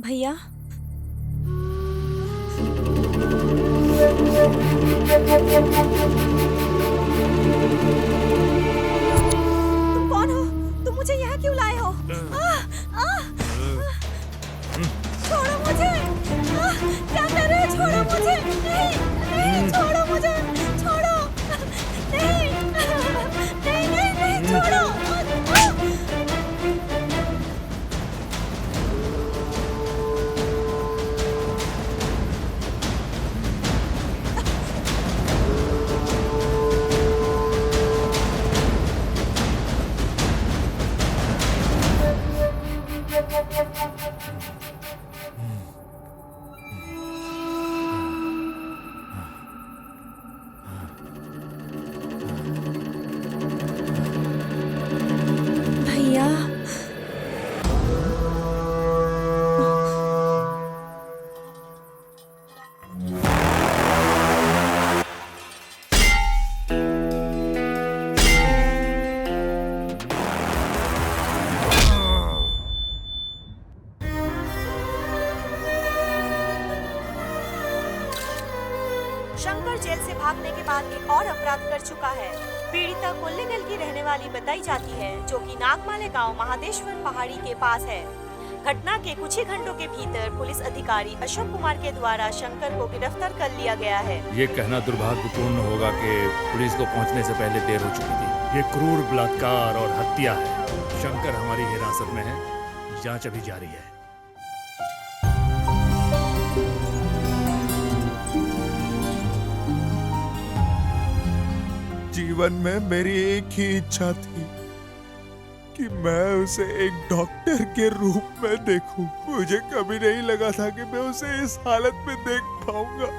भैया, तुम कौन हो? तुम मुझे यहाँ क्यों लाए हो? छोड़ो मुझे! क्या कर रहे हो? छोड़ो मुझे! नहीं, छोड़ो मुझे! छोड़ो! नहीं, छोड़ो! भैया, शंकर जेल से भागने के बाद एक और अपराध कर चुका है। पीड़िता कोल्लेगल की रहने वाली बताई जाती है, जो कि नागमाले गांव महादेश्वर पहाड़ी के पास है। घटना के कुछ ही घंटों के भीतर पुलिस अधिकारी अशोक कुमार के द्वारा शंकर को गिरफ्तार कर लिया गया है। ये कहना दुर्भाग्यपूर्ण होगा कि पुलिस को पहुंचने से पहले देर हो चुकी थी। ये क्रूर बलात्कार और हत्या है। शंकर हमारी हिरासत में है, जांच अभी जारी है। जी जीवन में मेरी एक ही इच्छा थी कि मैं उसे एक डॉक्टर के रूप में देखूं। मुझे कभी नहीं लगा था कि मैं उसे इस हालत में देख पाऊंगा।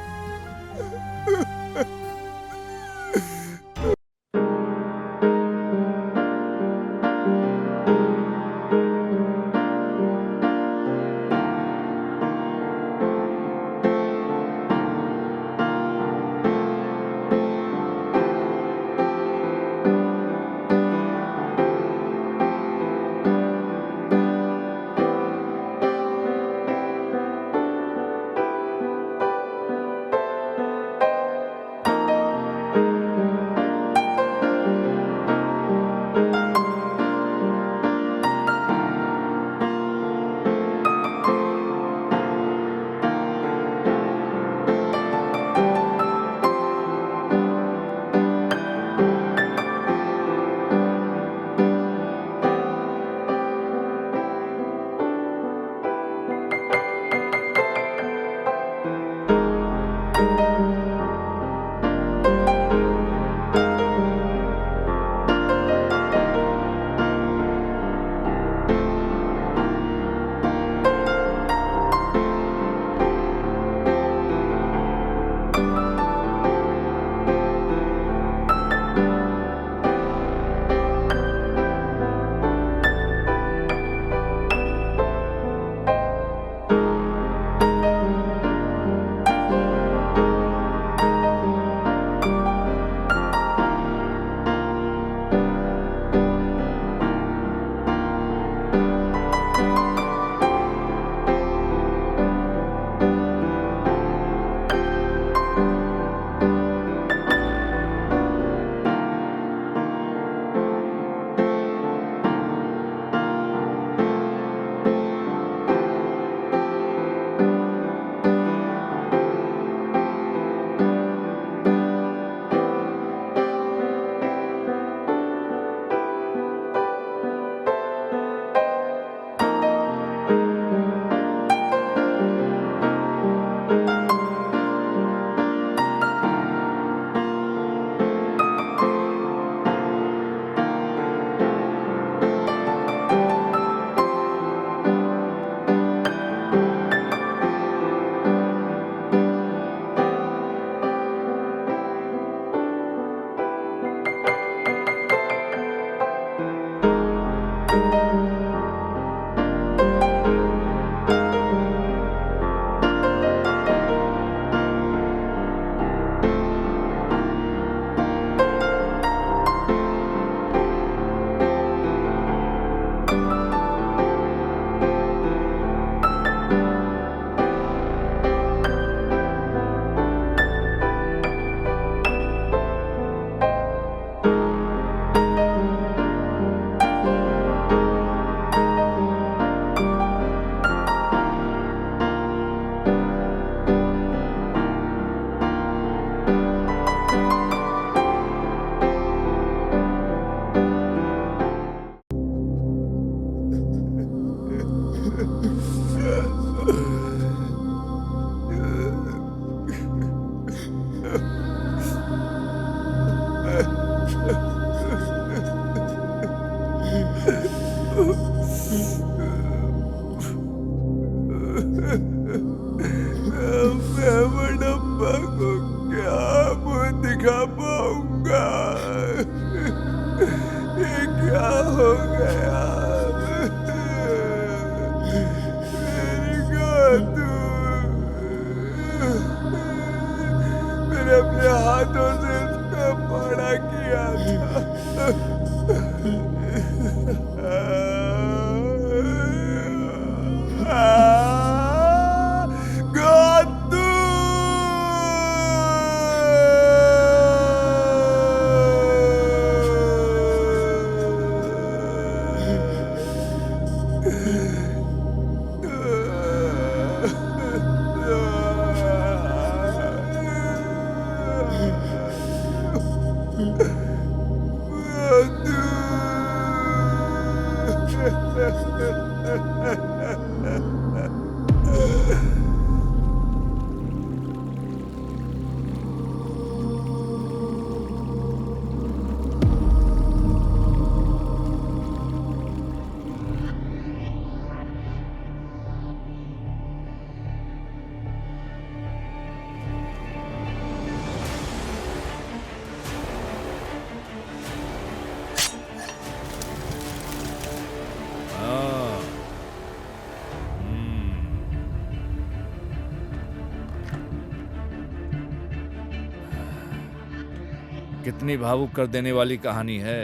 कितनी भावुक कर देने वाली कहानी है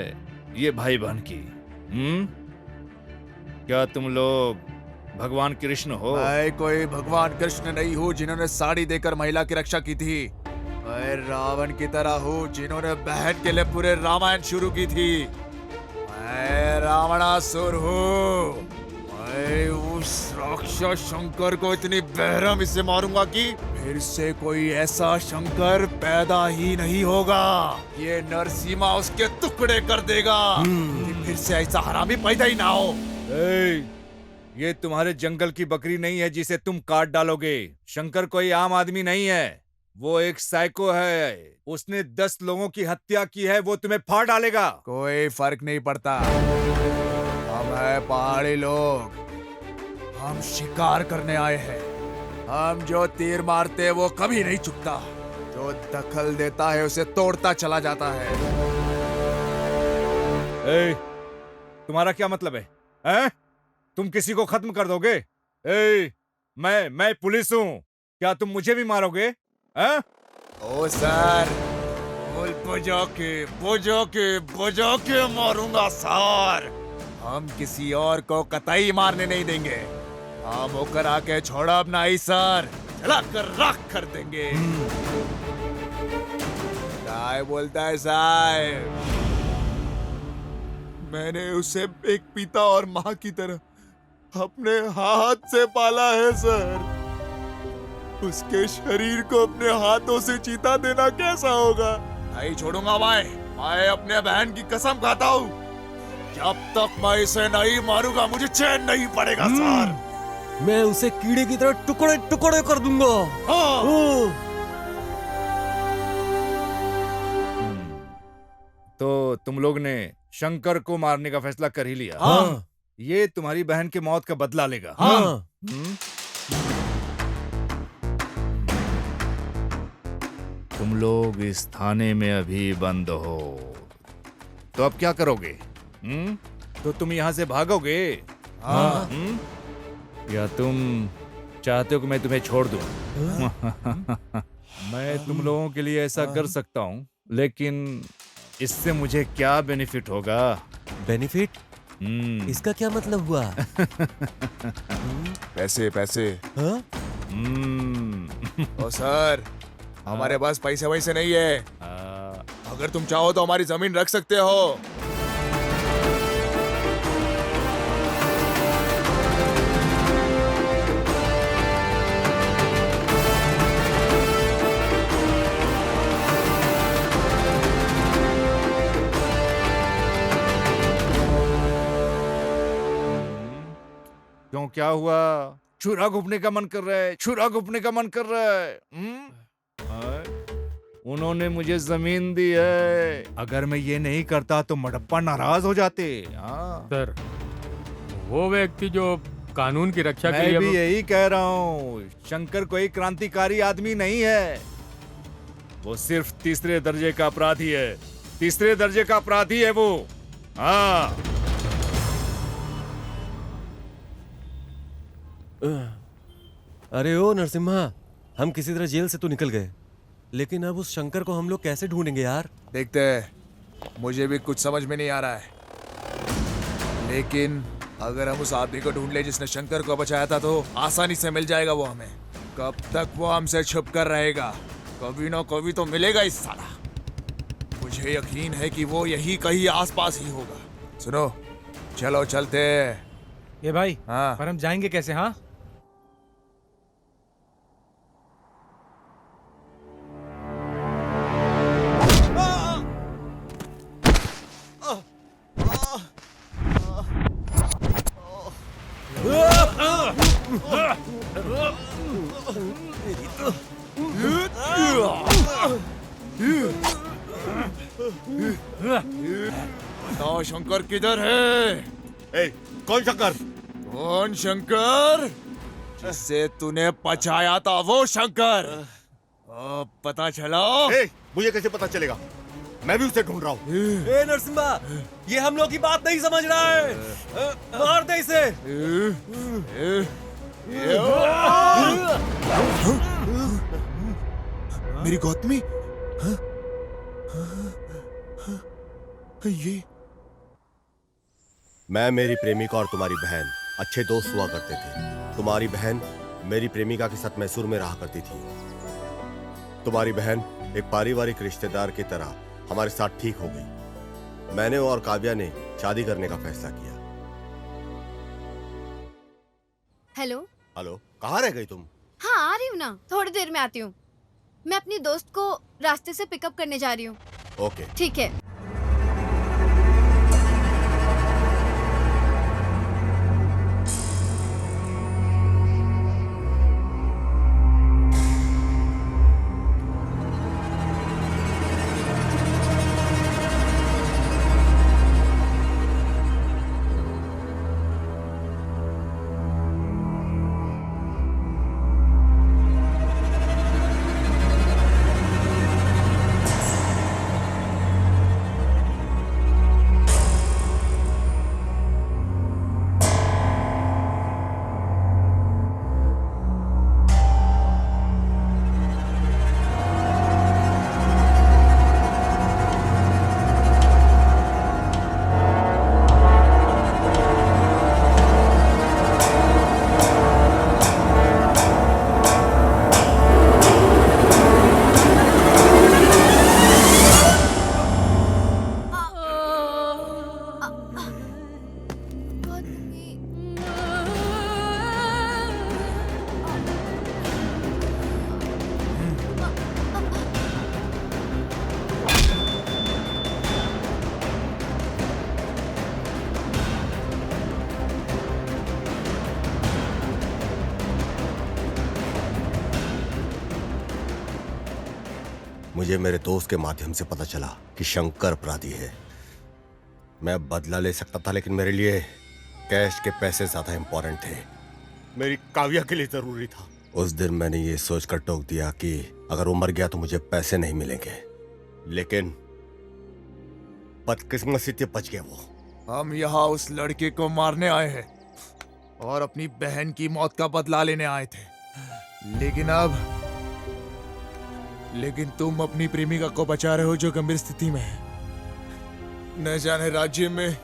ये भाई बहन की। क्या तुम लोग भगवान कृष्ण हो? मैं कोई भगवान कृष्ण नहीं हूँ जिन्होंने साड़ी देकर महिला की रक्षा की थी। मैं रावण की तरह हूँ जिन्होंने बहन के लिए पूरे रामायण शुरू की थी। मैं रावणासुर हूँ। मैं उस राक्षस शंकर को इतनी बेरहमी से मारूंगा कि फिर से कोई ऐसा शंकर पैदा ही नहीं होगा। ये नरसिम्हा उसके टुकड़े कर देगा कि फिर से ऐसा हरामी पैदा ही ना हो। ये तुम्हारे जंगल की बकरी नहीं है जिसे तुम काट डालोगे। शंकर कोई आम आदमी नहीं है, वो एक साइको है। उसने 10 लोगों की हत्या की है, वो तुम्हें फाड़ डालेगा। कोई फर्क नहीं पड़ता। हम है पहाड़ी लोग, हम शिकार करने आए हैं। हम जो तीर मारते हैं वो कभी नहीं चुकता। जो दखल देता है उसे तोड़ता चला जाता है। तुम्हारा क्या मतलब है? हैं? तुम किसी को खत्म कर दोगे? मैं पुलिस हूँ, क्या तुम मुझे भी मारोगे? हैं? ओ सर, बुझो के मारूंगा सर। हम किसी और को कतई मारने नहीं देंगे। हम होकर आके छोड़ा अपना ही सर, चला कर राख कर देंगे। क्या बोलता है साहब? मैंने उसे एक पिता और माँ की तरह अपने हाथ से पाला है सर। उसके शरीर को अपने हाथों से चीता देना कैसा होगा? नहीं छोड़ूंगा मैं अपने बहन की कसम खाता हूँ। जब तक मैं इसे नहीं मारूंगा मुझे चैन नहीं पड़ेगा सर। मैं उसे कीड़े की तरह टुकड़े टुकड़े कर दूंगा। तो तुम लोग ने शंकर को मारने का फैसला कर ही लिया? हाँ। ये तुम्हारी बहन की मौत का बदला लेगा। हाँ। तुम लोग इस थाने में अभी बंद हो, तो अब क्या करोगे? तो तुम यहाँ से भागोगे? हाँ। या तुम चाहते हो कि मैं तुम्हें छोड़ दूं? मैं तुम लोगों के लिए ऐसा कर सकता हूँ, लेकिन इससे मुझे क्या बेनिफिट होगा? बेनिफिट? इसका क्या मतलब हुआ? पैसे पैसे। हाँ? ओ सर, हमारे पास पैसे वैसे नहीं है। अगर तुम चाहो तो हमारी जमीन रख सकते हो। क्यों, क्या हुआ? छुरा घुपने का मन कर रहा है? छुरा घुपने का मन कर रहा है? उन्होंने मुझे जमीन दी है। अगर मैं ये नहीं करता तो मडप्पा नाराज हो जाते। सर, वो व्यक्ति जो कानून की रक्षा के लिए मैं भी यही कह रहा हूँ। शंकर कोई क्रांतिकारी आदमी नहीं है, वो सिर्फ तीसरे दर्जे का अपराधी है। तीसरे दर्जे का अपराधी है वो। हाँ। अरे ओ नरसिम्हा, हम किसी तरह जेल से तो निकल गए, लेकिन अब उस शंकर को हम लोग कैसे ढूंढेंगे यार? देखते हैं, मुझे भी कुछ समझ में नहीं आ रहा है। लेकिन अगर हम उस आदमी को ढूंढ ले जिसने शंकर को बचाया था तो आसानी से मिल जाएगा वो हमें। कब तक वो हमसे छुप कर रहेगा? कभी ना कभी तो मिलेगा इस साला। मुझे यकीन है कि वो यही कहीं आसपास ही होगा। सुनो, चलो चलते। ये भाई, हाँ। पर हम जाएंगे कैसे? हाँ, बताओ शंकर किधर है? कौन शंकर? कौन शंकर? जिसे तूने पचाया था वो शंकर। अब पता चला? मुझे कैसे पता चलेगा? मैं भी उसे ढूंढ रहा हूँ। ए नरसिम्हा, ये हम लोग की बात नहीं समझ रहा है। मार दे इसे। मेरी गौतमी? ये मैं, मेरी प्रेमिका और तुम्हारी बहन अच्छे दोस्त हुआ करते थे। तुम्हारी बहन मेरी प्रेमिका के साथ मैसूर में रहा करती थी। तुम्हारी बहन एक पारिवारिक रिश्तेदार की तरह हमारे साथ ठीक हो गई। मैंने और काव्या ने शादी करने का फैसला किया। हेलो। हेलो, कहाँ रह गई तुम? हाँ, आ रही हूँ ना, थोड़ी देर में आती हूँ। मैं अपनी दोस्त को रास्ते से पिकअप करने जा रही हूँ। ओके, ठीक है। मुझे मेरे दोस्त के माध्यम से पता चला कि शंकर अपराधी है। मैं बदला ले सकता था, लेकिन मेरे लिए कैश के पैसे ज्यादा इंपॉर्टेंट थे। मेरी काव्या के लिए जरूरी था। उस दिन मैंने ये सोचकर टोक दिया कि अगर वो मर गया तो मुझे पैसे नहीं मिलेंगे, लेकिन बदकिस्मती से बच गया वो। हम यहाँ उस लड़के को मारने आए हैं और अपनी बहन की मौत का बदला लेने आए थे, लेकिन तुम अपनी प्रेमिका को बचा रहे हो जो गंभीर स्थिति में है। न जाने राज्य में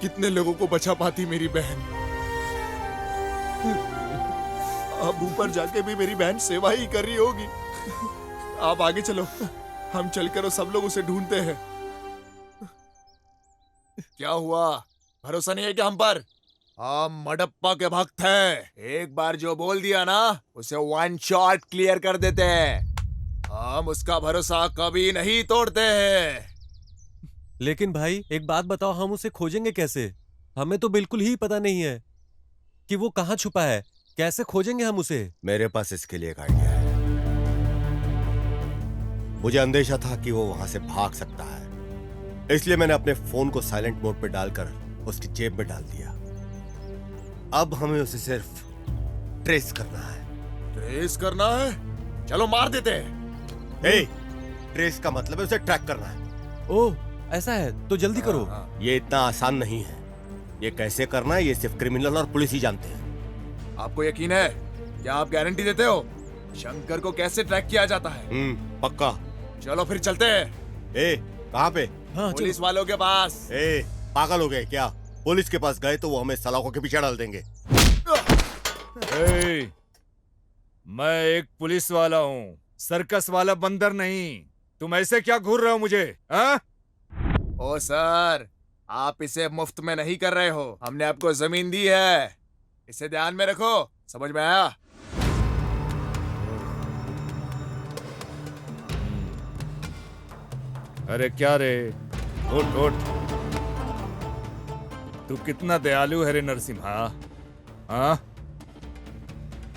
कितने लोगों को बचा पाती मेरी बहन। अब ऊपर जाके भी मेरी बहन सेवा ही कर रही होगी। आप आगे चलो, हम चलकर सब लोग उसे ढूंढते हैं। क्या हुआ, भरोसा नहीं है क्या हम पर? हम मडप्पा के भक्त हैं। एक बार जो बोल दिया ना, उसे वन शॉट क्लियर कर देते हैं। हम उसका भरोसा कभी नहीं तोड़ते हैं। लेकिन भाई एक बात बताओ, हम उसे खोजेंगे कैसे? हमें तो बिल्कुल ही पता नहीं है कि वो कहाँ छुपा है। कैसे खोजेंगे हम उसे? मेरे पास इसके लिए एक आइडिया है। मुझे अंदेशा था कि वो वहां से भाग सकता है, इसलिए मैंने अपने फोन को साइलेंट मोड पे डालकर उसकी जेब में डाल दिया। अब हमें उसे सिर्फ ट्रेस करना है। ट्रेस करना है? चलो मार देते हैं। ट्रेस का मतलब है उसे ट्रैक करना है। ओह, ऐसा है तो जल्दी करो। ये इतना आसान नहीं है। ये कैसे करना है ये सिर्फ क्रिमिनल और पुलिस ही जानते हैं। आपको यकीन है? क्या आप गारंटी देते हो? शंकर को कैसे ट्रैक किया जाता है? पक्का। चलो फिर चलते हैं। कहाँ पे? पुलिस वालों के पास। पागल हो गए क्या? पुलिस के पास गए तो वो हमें सलाखों के पीछे डाल देंगे। मैं एक पुलिस वाला हूँ, सर्कस वाला बंदर नहीं। तुम ऐसे क्या घूर रहे हो मुझे? ओ सर, आप इसे मुफ्त में नहीं कर रहे हो। हमने आपको जमीन दी है, इसे ध्यान में रखो। समझ में आया? अरे क्या रे, उठ उठ। तू कितना दयालु है रे नरसिम्हा। हाँ,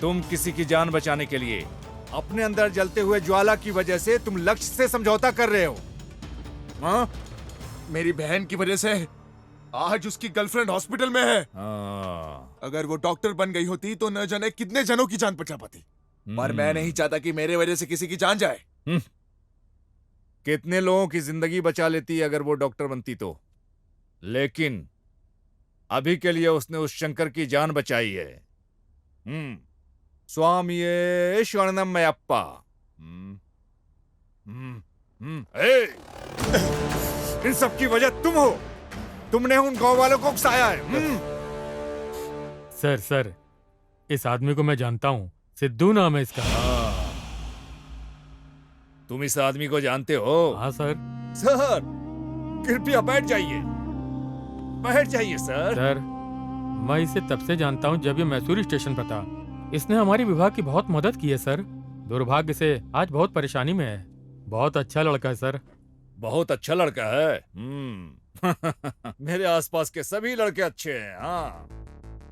तुम किसी की जान बचाने के लिए अपने अंदर जलते हुए ज्वाला की वजह से तुम लक्ष्य से समझौता कर रहे हो। हाँ? मेरी बहन की वजह से आज उसकी गर्लफ्रेंड हॉस्पिटल में है। हाँ। अगर वो डॉक्टर बन गई होती तो न जाने कितने जनों की जान बचा पाती। पर मैं नहीं चाहता कि मेरे वजह से किसी की जान जाए। कितने लोगों की जिंदगी बचा लेती अगर वो डॉक्टर बनती तो, लेकिन अभी के लिए उसने उस शंकर की जान बचाई है। स्वामी शरणमयप्पा। इन सब की वजह तुम हो। तुमने उन गांव वालों को उकसाया है। सर इस आदमी को मैं जानता हूँ, सिद्धू नाम है इसका। तुम इस आदमी को जानते हो? हाँ सर। सर कृपया बैठ जाइए, बैठ जाइए सर। सर मैं इसे तब से जानता हूँ जब ये मैसूर स्टेशन पर था। इसने हमारी विभाग की बहुत मदद की है सर। दुर्भाग्य से आज बहुत परेशानी में है। बहुत अच्छा लड़का है सर। बहुत अच्छा लड़का है। मेरे आसपास के सभी लड़के अच्छे हैं। हाँ,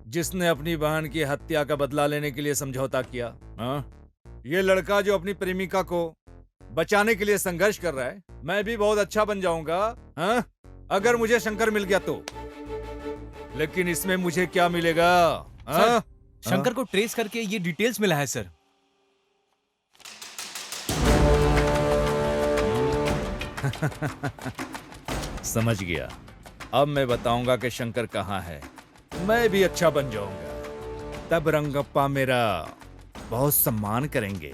जिसने अपनी बहन की हत्या का बदला लेने के लिए समझौता किया। हाँ, ये लड़का जो अपनी प्रेमिका को बचाने के लिए संघर्ष कर रहा है, मैं भी बहुत अच्छा बन जाऊंगा। हाँ, अगर मुझे शंकर मिल गया तो। लेकिन इसमें मुझे क्या मिलेगा? हाँ? शंकर को ट्रेस करके ये डिटेल्स मिला है सर। समझ गया। अब मैं बताऊंगा कि शंकर कहाँ है। मैं भी अच्छा बन जाऊंगा, तब रंगप्पा मेरा बहुत सम्मान करेंगे।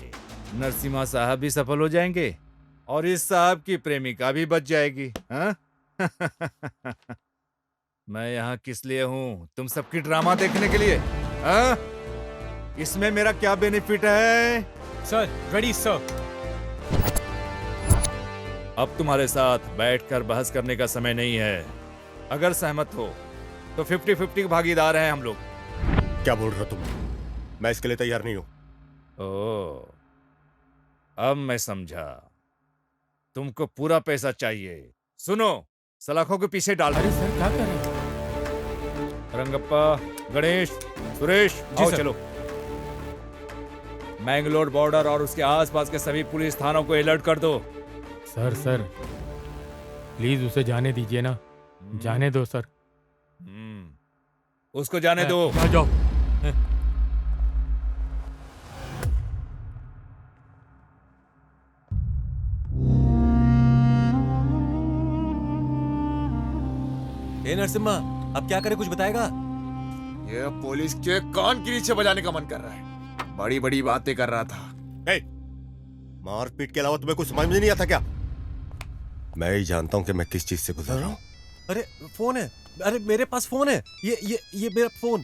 नरसिम्हा साहब भी सफल हो जाएंगे और इस साहब की प्रेमिका भी बच जाएगी। हाँ? मैं यहाँ किस लिए हूँ? तुम सबकी ड्रामा देखने के लिए? हाँ? इसमें मेरा क्या बेनिफिट है? Sir ready sir. अब तुम्हारे साथ बैठकर बहस करने का समय नहीं है। अगर सहमत हो तो 50-50 भागीदार हैं हम लोग। क्या बोल रहे हो तुम? मैं इसके लिए तैयार नहीं हूं। ओह, अब मैं समझा। तुमको पूरा पैसा चाहिए। सुनो, सलाखों के पीछे डाल। अरे सर क्या कर रहे हैं? रंगप्पा, गणेश, सुरेश, आओ सर। चलो। मैंगलोर बॉर्डर और उसके आसपास के सभी पुलिस थानों को अलर्ट कर दो। सर प्लीज उसे जाने दीजिए ना। जाने दो सर। उसको जाने दो। आ जाओ। ए नरसिम्हा, अब क्या करे, कुछ बताएगा? ये पुलिस के कान के नीचे बजाने का मन कर रहा है। बड़ी बड़ी बातें कर रहा था। मारपीट के अलावा तुम्हें कुछ समझ में नहीं आता क्या? मैं ही जानता हूं कि मैं किस चीज से गुजर रहा हूं। अरे फोन है। अरे मेरे पास फोन है। ये मेरा फोन।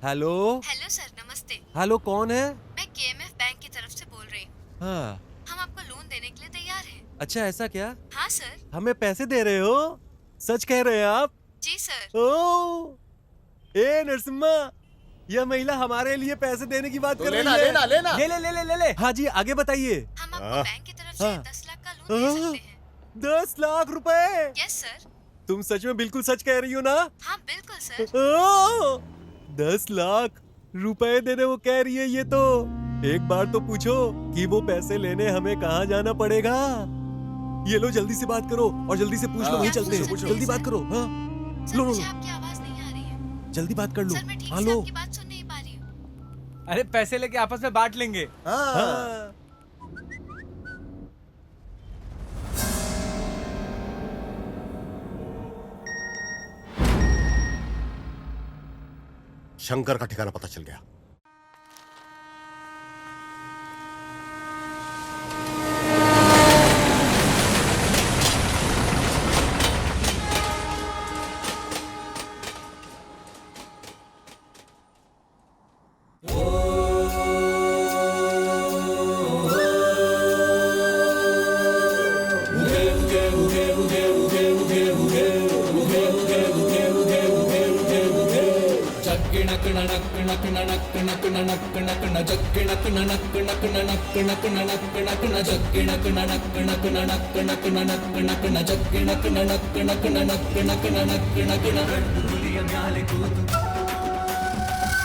हेलो। हेलो सर, नमस्ते। हेलो, कौन है? मैं KMF बैंक की तरफ से बोल रही हूँ। हाँ। हम आपको लोन देने के लिए तैयार हैं। अच्छा, ऐसा क्या? हाँ सर। हमें पैसे दे रहे हो? सच कह रहे हैं आप? जी सर। ओ, ए नरसिम्हा, यह महिला हमारे लिए पैसे देने की बात तो कर रही लेना, है। लेना, लेना। ले। हाँ जी, आगे बताइए। हम आपको बैंक की तरफ से 10 लाख का लोन दे सकते हैं। 10 लाख रुपए? Yes sir. तुम सच में बिल्कुल सच कह रही हो ना? हाँ बिल्कुल सर। ओ, 10 लाख रुपए देने वो कह रही है। ये तो एक बार तो पूछो कि वो पैसे लेने हमें कहाँ जाना पड़ेगा। ये लो, जल्दी से बात करो और जल्दी से पूछ लो। वहीं चलते हैं। जल्दी बात करो। हाँ, सर लो। मुझे आपकी आवाज नहीं आ रही है। जल्दी बात कर लो। सर मैं ठीक हाँ, से लो। आपकी बात सुन नहीं पा रही हूँ। अरे पैसे लेके आपस में बांट लेंगे। हाँ। शंकर का ठिकाना पता चल गया।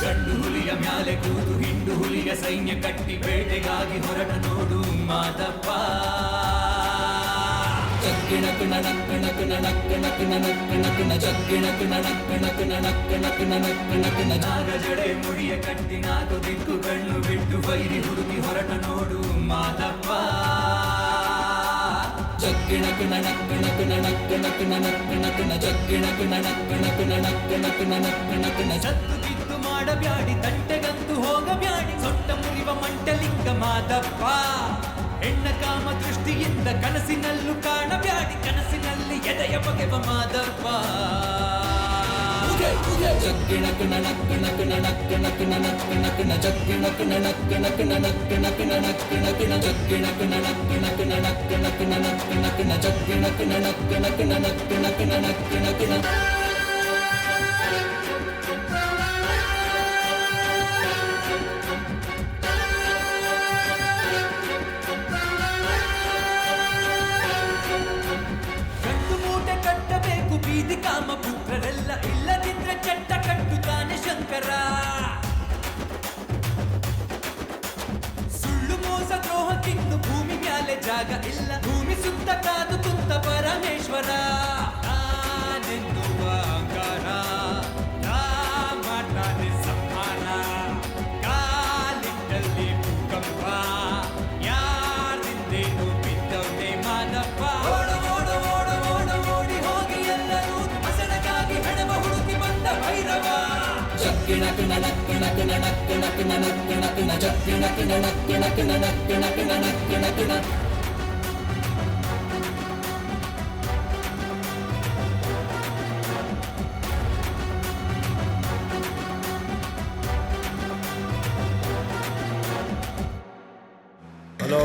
ಗಂಡು ಹುಲಿಯ ಮ್ಯಾಲೆ ಕೂತು ಹಿಂಡು ಹುಲಿಯ ಸೈನ್ಯ ಕಟ್ಟಿ ಬೇಟೆಗಾಗಿ ಹೊರಟ ನೋಡು ಮಾದಪ್ಪ. ಜಗ್ಗಿಣ ಕುಣ ನಕ್ಕಣ ಕುಣ ನಕ್ಕಣ ಕುಣ ನಕ್ಕಣ ಕುಣ ಜಗ್ಗಿಣ ಕುಣ ನಕ್ಕಣ ಕುಣ ನಕ್ಕಣ ಕುಣ ನಕ್ಕಣ ಕುಣ ನಾಗ ಜಡೆ ಮುಡಿಯ ಕಟ್ಟಿ ನಾಲ್ಕು ದಿಕ್ಕುಗಳನ್ನು ಬಿಟ್ಟು ಬೈರಿ ಹುಡುಕಿ ಹೊರಟ ನೋಡು ಮಾದಪ್ಪ. ಜಗ್ಗಿಣ ಕುಣ ನಕ್ಕಣ ಕುಣ ನಕ್ಕಣ ಕುಣ ನಕ್ಕಣ ಕುಣ ಜಗ್ಗಿಣ ಕುಣ ನಕ್ಕಣ ಕುಣ ನಕ್ಕಣ ಕುಣ ನಕ್ಕಣ ಕುಣ ಜತ್ತು ಕಿತ್ತು ಮಾಡಬ್ಯಾಡಿ ತಂಟೆಗಂತೂ ಹೋಗಬ್ಯಾಡಿ ಸೊಟ್ಟ ಮುರಿವ ಮಂಟಲಿಂಗ ಮಾದಪ್ಪ. ಹೆಣ್ಣ ಕಾಮ ದೃಷ್ಟಿಯ ಕನಸಿನಲ್ಲೂ ಕಾಣಬ್ಯಾಡಿ ಕನಸಿನಲ್ಲಿ ಎದೆಯ ಬಗೆವ ಮಾದಪ್ಪ ಜಗ್ಗಿಣ ಕಿಣ ನಕ್ಕಿಣ ಕಿಣ ನಕ್ಕಿಣ ಕಿಣ ನಕ್ಕಿಣ ಕಿಣ ಜಗ್ಗಿಣ ಕಿಣ ನಕ್ಕಿಣ ಕಿಣ ನಕ್ಕಿಣ ಕಿಣ ನಕ್ಕಿಣ ಕಿಣ ಜಗ್ಗಿಣ ಕಿಣ ನಕ್ಕಿಣ ಕಿಣ ನಕ್ಕಿಣ ಕಿಣ ನಕ್ಕಿಣ ಕಿಣ ಜಗ್ಗಿಣ ಕಿಣ ನಕ್ಕಿಣ ಕಿಣ ನಕ್ಕಿಣ ಕಿಣ ನಕ್ಕಿಣ ಕಿಣ ಬೀದಿ ಕಾಮ ಪುತ್ರರೆಲ್ಲ ಇಲ್ಲದಿದ್ರೆ ಚಟ್ಟ ಕಟ್ಟುತ್ತಾನೆ ಶಂಕರ ಸುಳ್ಳು ಮೋಸ ದ್ರೋಹಕ್ಕಿನ್ನು ಭೂಮಿ ಮ್ಯಾಲೆ ಜಾಗ ಇಲ್ಲ ಭೂಮಿ ಸುತ್ತ ಕಾದು ತುತ್ತ ಪರಮೇಶ್ವರ ನಾನೆನ್ನುವ ಅಂಗಾರ ಮಾಡ್ತಾನೆ ಸಂಹಾರ ಕಾಲಿನಲ್ಲಿ ಭೂಕಂಪ ಯಾರಿಂದೇನು ಬಿದ್ದವನೇ ಮಾದಪ್ಪ ಜಗ್ಗಿಣ ಕಿಣ ನಕ್ಕಿಣ ಕಿಣ ನಕ್ಕಿಣ ಕಿಣ ನಕ್ಕಿಣ ಕಿಣ ಜಗ್ಗಿಣ ಕಿಣ ನಕ್ಕಿಣ ಕಿಣ ನಕ್ಕಿಣ ಕಿಣ ನಕ್ಕಿಣ ಕಿಣ हेलो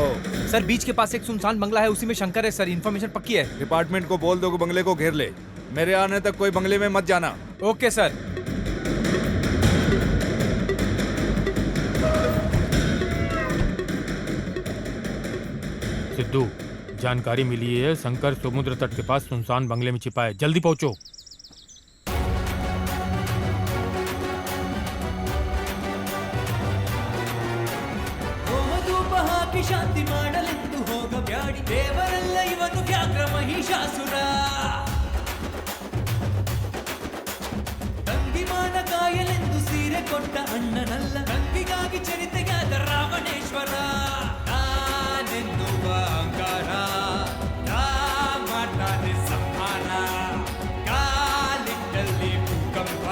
सर बीच के पास एक सुनसान बंगला है, उसी में शंकर है सर। इन्फॉर्मेशन पक्की है। डिपार्टमेंट को बोल दो कि बंगले को घेर ले। मेरे आने तक कोई बंगले में मत जाना। Okay sir. सिद्धू, जानकारी मिली है शंकर समुद्र तट के पास सुनसान बंगले में छिपा है, जल्दी पहुंचो। ಶಾಂತಿ ಮಾಡಲೆಂದು ಹೋಗಬ್ಯಾಡಿ ದೇವರೆಲ್ಲ ಇವನು ವ್ಯಾಘ್ರ ಮಹಿಷಾಸುರ ತಂಗಿಮಾನ ಕಾಯಲೆಂದು ಸೀರೆ ಕೊಟ್ಟ ಅಣ್ಣನಲ್ಲ ತಂಗಿಗಾಗಿ ಚರಿತೆಯಾದ ರಾವಣೇಶ್ವರ ನಾನೆನ್ನುವ ಅಂಗಾರ ಮಾಡ್ತಾನೆ ಸಂಹಾರ ಕಾಲಿಟ್ಟಲ್ಲಿ ಭೂಕಂಪ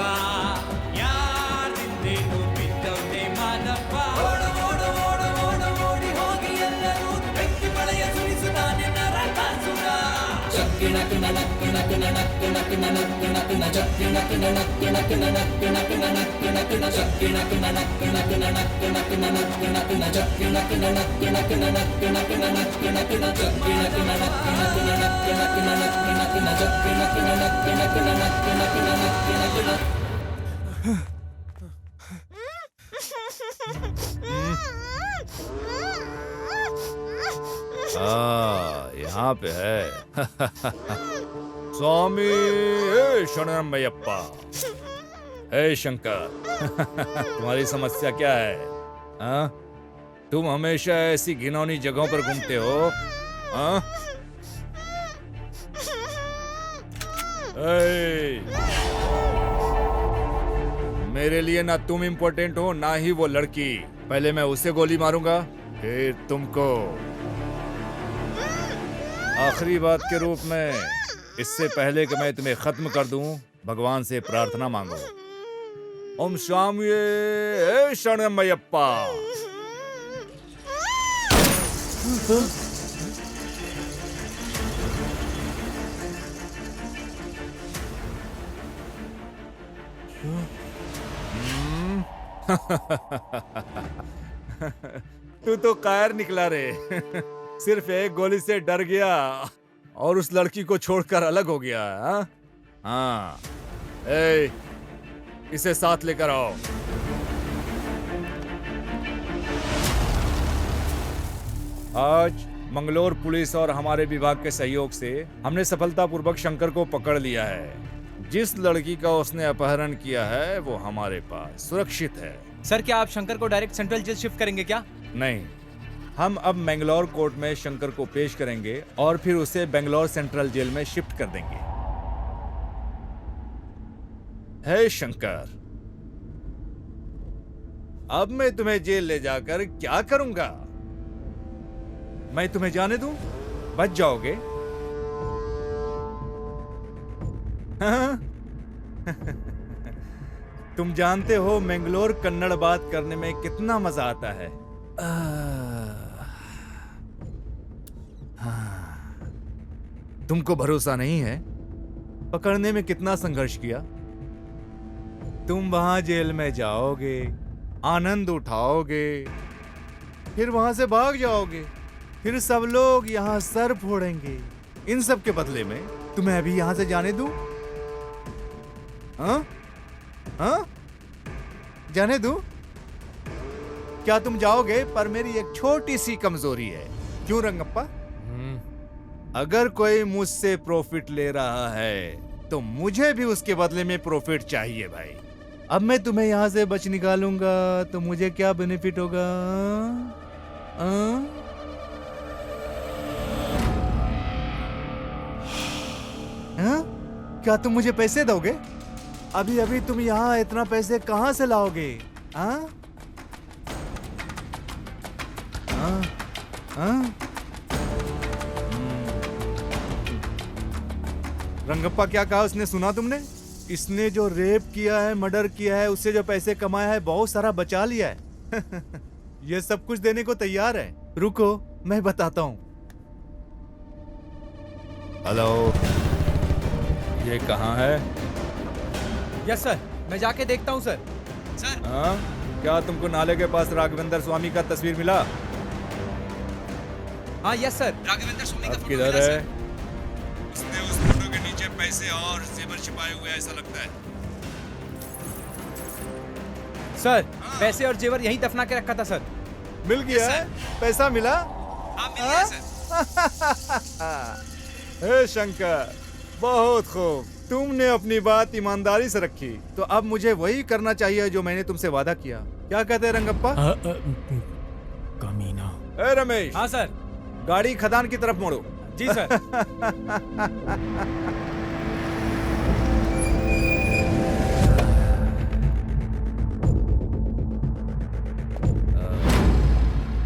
ಯಾರಿಂದೇನು ಬಿದ್ದವನೇ ಮಾದಪ್ಪ ಜಗ್ಗಿಣ ಕಿಣ ನಕ್ಕಿಣ ಕಿಣ ನಕ್ಕಿಣ ಕಿಣ ನಕ್ಕಿಣ ಕಿಣ ಜಗ್ಗಿಣ ಕಿಣ ನಕ್ಕಿಣ ಕಿಣ ನಕ್ಕಿಣ ಕಿಣ ನಕ್ಕಿಣ ಕಿಣ ಜಗ್ಗಿಣ ಕಿಣ ನಕ್ಕಿಣ ಕಿಣ ನಕ್ಕಿಣ ಕಿಣ ನಕ್ಕಿಣ ಕಿಣ ಜಗ್ಗಿಣ ಕಿಣ ನಕ್ಕಿಣ ಕಿಣ ನಕ್ಕಿಣ ಕಿಣ ನಕ್ಕಿಣ ಕಿಣ ಜಗ್ಗಿಣ ಕಿಣ ನಕ್ಕಿಣ ಕಿಣ ನಕ್ಕಿಣ ಕಿಣ ನಕ್ಕಿಣ ಕಿಣ ಜಗ್ಗಿಣ ಕಿಣ ನಕ್ಕಿಣ ಕಿಣ ನಕ್ಕಿಣ ಕಿಣ ನಕ್ಕಿಣ ಕಿಣ यहाँ पे है। स्वामी शरणमयप्पा। हे शंकर, तुम्हारी समस्या क्या है? हाँ? तुम हमेशा ऐसी घिनौनी जगहों पर घूमते हो। हाँ? मेरे लिए ना तुम इम्पोर्टेंट हो ना ही वो लड़की। पहले मैं उसे गोली मारूंगा फिर तुमको। आखिरी बात के रूप में, इससे पहले कि मैं तुम्हें खत्म कर दूं, भगवान से प्रार्थना मांगो। ओम स्वामी शरणमयप्पा। तू तो कायर निकला रे। सिर्फ एक गोली से डर गया और उस लड़की को छोड़कर अलग हो गया। हाँ, इसे साथ लेकर आओ। आज मंगलोर पुलिस और हमारे विभाग के सहयोग से हमने सफलतापूर्वक शंकर को पकड़ लिया है। जिस लड़की का उसने अपहरण किया है वो हमारे पास सुरक्षित है। सर, क्या आप शंकर को डायरेक्ट सेंट्रल जेल शिफ्ट करेंगे क्या? नहीं, हम अब मैंगलोर कोर्ट में शंकर को पेश करेंगे और फिर उसे बेंगलोर सेंट्रल जेल में शिफ्ट कर देंगे। हे शंकर, अब मैं तुम्हें जेल ले जाकर क्या करूंगा? मैं तुम्हें जाने दूं? बच जाओगे? हाँ? तुम जानते हो मैंगलोर कन्नड़ बात करने में कितना मजा आता है। हाँ। तुमको भरोसा नहीं है? पकड़ने में कितना संघर्ष किया। तुम वहां जेल में जाओगे, आनंद उठाओगे, फिर वहां से भाग जाओगे, फिर सब लोग यहाँ सर फोड़ेंगे। इन सब के बदले में तुम्हें अभी यहाँ से जाने दूं? हाँ? हाँ? जाने दूं? क्या तुम जाओगे? पर मेरी एक छोटी सी कमजोरी है। क्यों रंगप्पा? अगर कोई मुझसे प्रॉफिट ले रहा है तो मुझे भी उसके बदले में प्रॉफिट चाहिए भाई। अब मैं तुम्हें यहां से बच निकालूंगा तो मुझे क्या बेनिफिट होगा? क्या तुम मुझे पैसे दोगे? अभी अभी तुम यहाँ इतना पैसे कहां से लाओगे? रंगप्पा क्या कहा उसने, सुना तुमने? इसने जो रेप किया है, मर्डर किया है, उससे जो पैसे कमाया है, बहुत सारा बचा लिया है। ये सब कुछ देने को तैयार है। रुको मैं बताता हूँ। हेलो, ये कहाँ है? यस सर, मैं जाके देखता हूँ सर। सर क्या तुमको नाले के पास राघवेंद्र स्वामी का तस्वीर मिला? हाँ यस सर, राघवेंद्र स्वामी का फोटो किधर मिला है? सर। उसने उस फोटो के नीचे पैसे और जेवर छिपाए हुए ऐसा लगता है। सर पैसे और जेवर यहीं दफना के रखा था सर। मिल गया है? पैसा मिला? हाँ मिल गया सर। हे शंकर, बहुत खूब, तुमने अपनी बात ईमानदारी से रखी। तो अब मुझे वही करना चाहिए जो मैंने तुमसे वादा किया। क्या कहते हैं रंगप्पा? कमीना। ए रमेश। हाँ सर। गाड़ी खदान की तरफ मोड़ो। जी सर।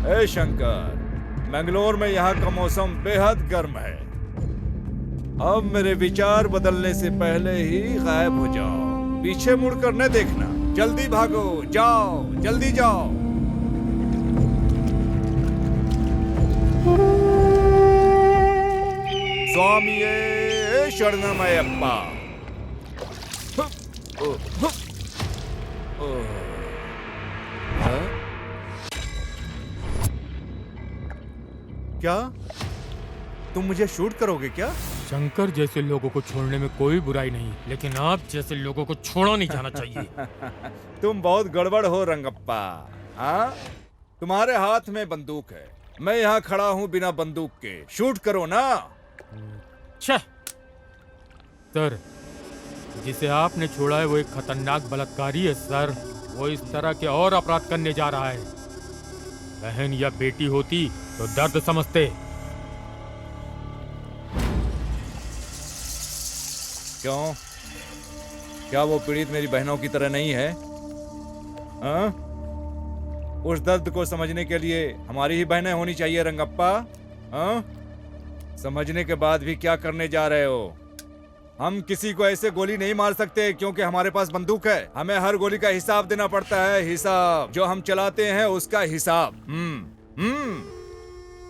ए शंकर, मंगलोर में यहाँ का मौसम बेहद गर्म है। अब मेरे विचार बदलने से पहले ही गायब हो जाओ। पीछे मुड़कर न देखना। जल्दी भागो, जाओ, जल्दी जाओ। स्वामिये शरणमयप्पा। क्या तुम मुझे शूट करोगे क्या? शंकर जैसे लोगों को छोड़ने में कोई बुराई नहीं, लेकिन आप जैसे लोगों को छोड़ा नहीं जाना चाहिए। तुम बहुत गड़बड़ हो रंगप्पा। हाँ, तुम्हारे हाथ में बंदूक है, मैं यहाँ खड़ा हूँ बिना बंदूक के। शूट करो ना। सर, जिसे आपने छोड़ा है वो एक खतरनाक बलात्कारी है सर। वो इस तरह के और अपराध करने जा रहा है। बहन या बेटी होती तो दर्द समझते। क्यों? क्या वो पीड़ित मेरी बहनों की तरह नहीं है? हाँ? उस दर्द को समझने के लिए हमारी ही बहनें होनी चाहिए रंगप्पा। हाँ? समझने के बाद भी क्या करने जा रहे हो? हम किसी को ऐसे गोली नहीं मार सकते क्योंकि हमारे पास बंदूक है। हमें हर गोली का हिसाब देना पड़ता है। हिसाब जो हम चलाते हैं उसका हिसाब।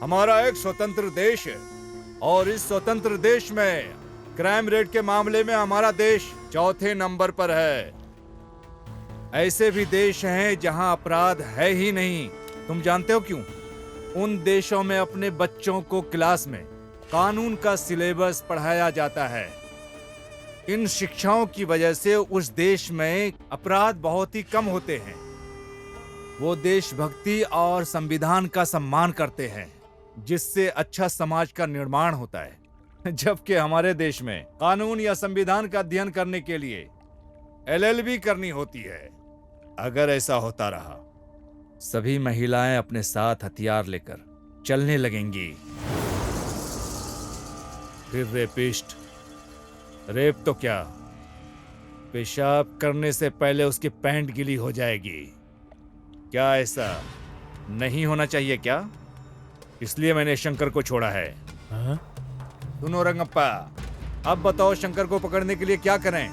हमारा एक स्वतंत्र देश है और इस स्वतंत्र देश में क्राइम रेट के मामले में हमारा देश चौथे नंबर पर है। ऐसे भी देश हैं जहां अपराध है ही नहीं। तुम जानते हो क्यों? उन देशों में अपने बच्चों को क्लास में कानून का सिलेबस पढ़ाया जाता है। इन शिक्षाओं की वजह से उस देश में अपराध बहुत ही कम होते हैं। वो देशभक्ति और संविधान का सम्मान करते हैं, जिससे अच्छा समाज का निर्माण होता है। जबकि हमारे देश में कानून या संविधान का अध्ययन करने के लिए LLB करनी होती है। अगर ऐसा होता रहा, सभी महिलाएं अपने साथ हथियार लेकर चलने लगेंगी। फिर रेपिस्ट, रेप तो क्या, पेशाब करने से पहले उसकी पैंट गीली हो जाएगी। क्या ऐसा नहीं होना चाहिए क्या? इसलिए मैंने शंकर को छोड़ा है। सुनो रंगप्पा, अब बताओ शंकर को पकड़ने के लिए क्या करें?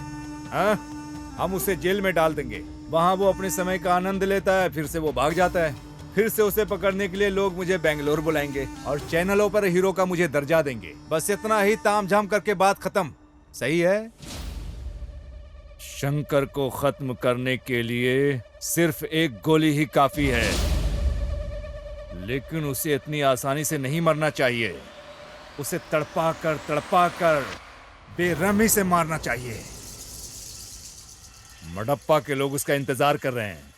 हम उसे जेल में डाल देंगे। वहां वो अपने समय का आनंद लेता है, फिर से वो भाग जाता है। फिर से उसे पकड़ने के लिए लोग मुझे बेंगलोर बुलाएंगे और चैनलों पर हीरो का मुझे दर्जा देंगे। बस इतना ही तामझाम करके बात खत्म। सही है? शंकर को खत्म करने के लिए सिर्फ एक गोली ही काफी है, लेकिन उसे इतनी आसानी से नहीं मरना चाहिए। उसे तड़पा कर बेरहमी से मारना चाहिए। मडप्पा के लोग उसका इंतजार कर रहे हैं।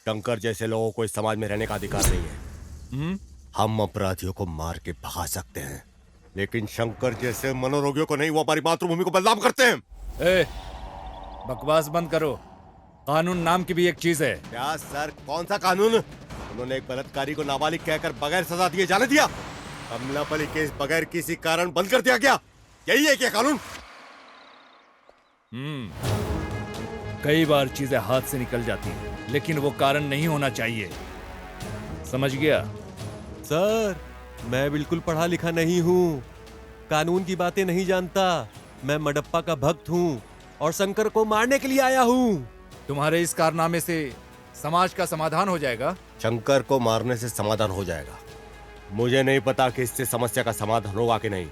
शंकर जैसे लोगों को इस समाज में रहने का अधिकार नहीं है। हम अपराधियों को मार के भगा सकते हैं, लेकिन शंकर जैसे मनोरोगियों को नहीं। वो हमारी मातृभूमि को बदनाम करते हैं। बकवास बंद करो। कानून नाम की भी एक चीज है। क्या सर, कौन सा कानून? उन्होंने एक बलात्कारी को नाबालिग कहकर बगैर सजा दिए जाने दिया। अमलापली केस बगैर किसी कारण बंद कर दिया गया। यही है क्या कानून? कई बार चीजें हाथ से निकल जाती हैं, लेकिन वो कारण नहीं होना चाहिए। समझ गया? सर, मैं बिल्कुल पढ़ा लिखा नहीं हूँ, कानून की बातें नहीं जानता। मैं मडप्पा का भक्त हूँ और शंकर को मारने के लिए आया हूँ। तुम्हारे इस कारनामे से समाज का समाधान हो जाएगा? शंकर को मारने से समाधान हो जाएगा। मुझे नहीं पता कि इससे समस्या का समाधान होगा कि नहीं,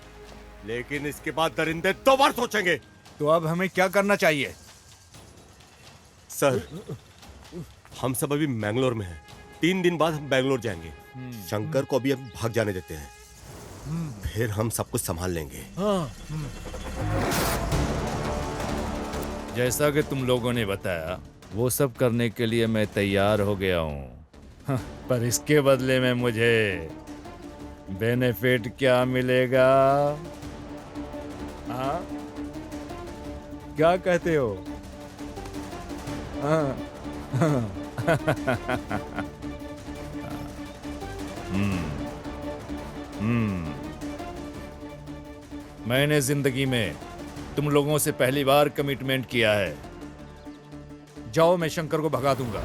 लेकिन इसके बाद दरिंदे 2 बार सोचेंगे। तो अब हमें क्या करना चाहिए? सर, हम सब अभी मैंगलोर में हैं। 3 दिन बाद हम बैंगलोर जाएंगे। शंकर को अभी हम भाग जाने देते हैं, फिर हम सब कुछ संभाल लेंगे। जैसा कि तुम लोगों ने बताया, वो सब करने के लिए मैं तैयार हो गया हूँ। पर इसके बदले में मुझे बेनिफिट क्या मिलेगा? हाँ? क्या कहते हो? मैंने जिंदगी में तुम लोगों से पहली बार कमिटमेंट किया है। जाओ, मैं शंकर को भगा दूंगा।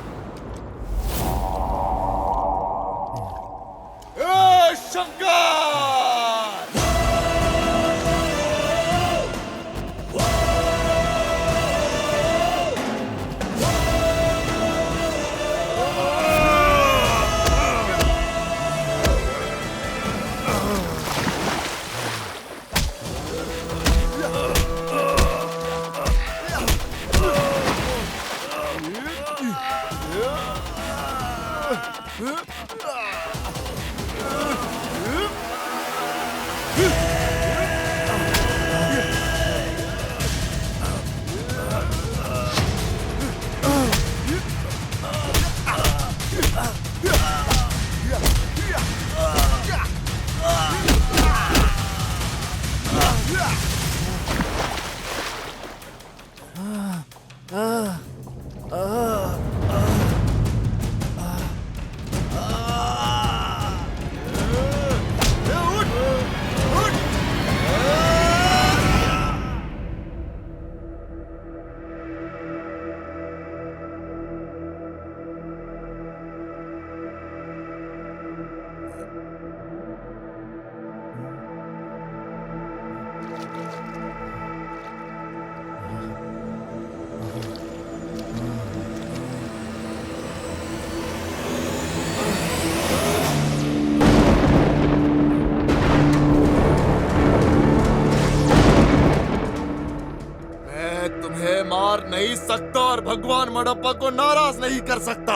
नहीं सकता और भगवान मडप्पा को नाराज नहीं कर सकता।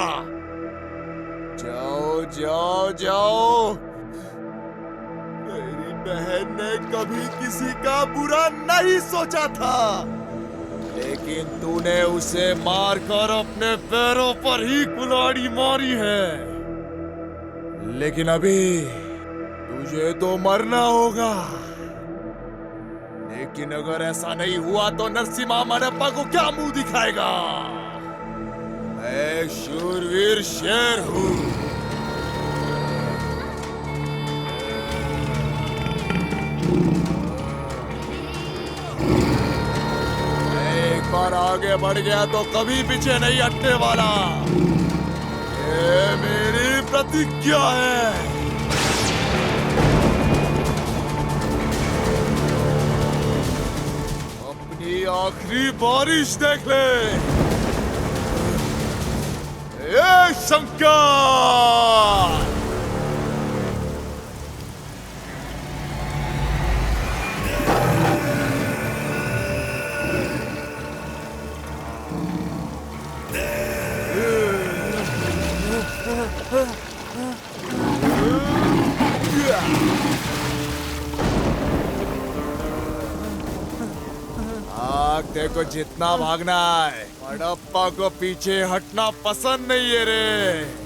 जाओ जाओ जाओ। मेरी बहन ने कभी किसी का बुरा नहीं सोचा था, लेकिन तूने उसे मारकर अपने पैरों पर ही कुल्हाड़ी मारी है। लेकिन अभी तुझे तो मरना होगा। लेकिन अगर ऐसा नहीं हुआ तो नरसिम्हा मडप्पा को क्या मुंह दिखाएगा? मैं शूरवीर शेर हूं। एक बार आगे बढ़ गया तो कभी पीछे नहीं हटने वाला। ये मेरी प्रतिज्ञा है। आखिरी बारिश देख ले। ये शंकर। कुत्ते को जितना भागना है, हड़प्पा को पीछे हटना पसंद नहीं है रे।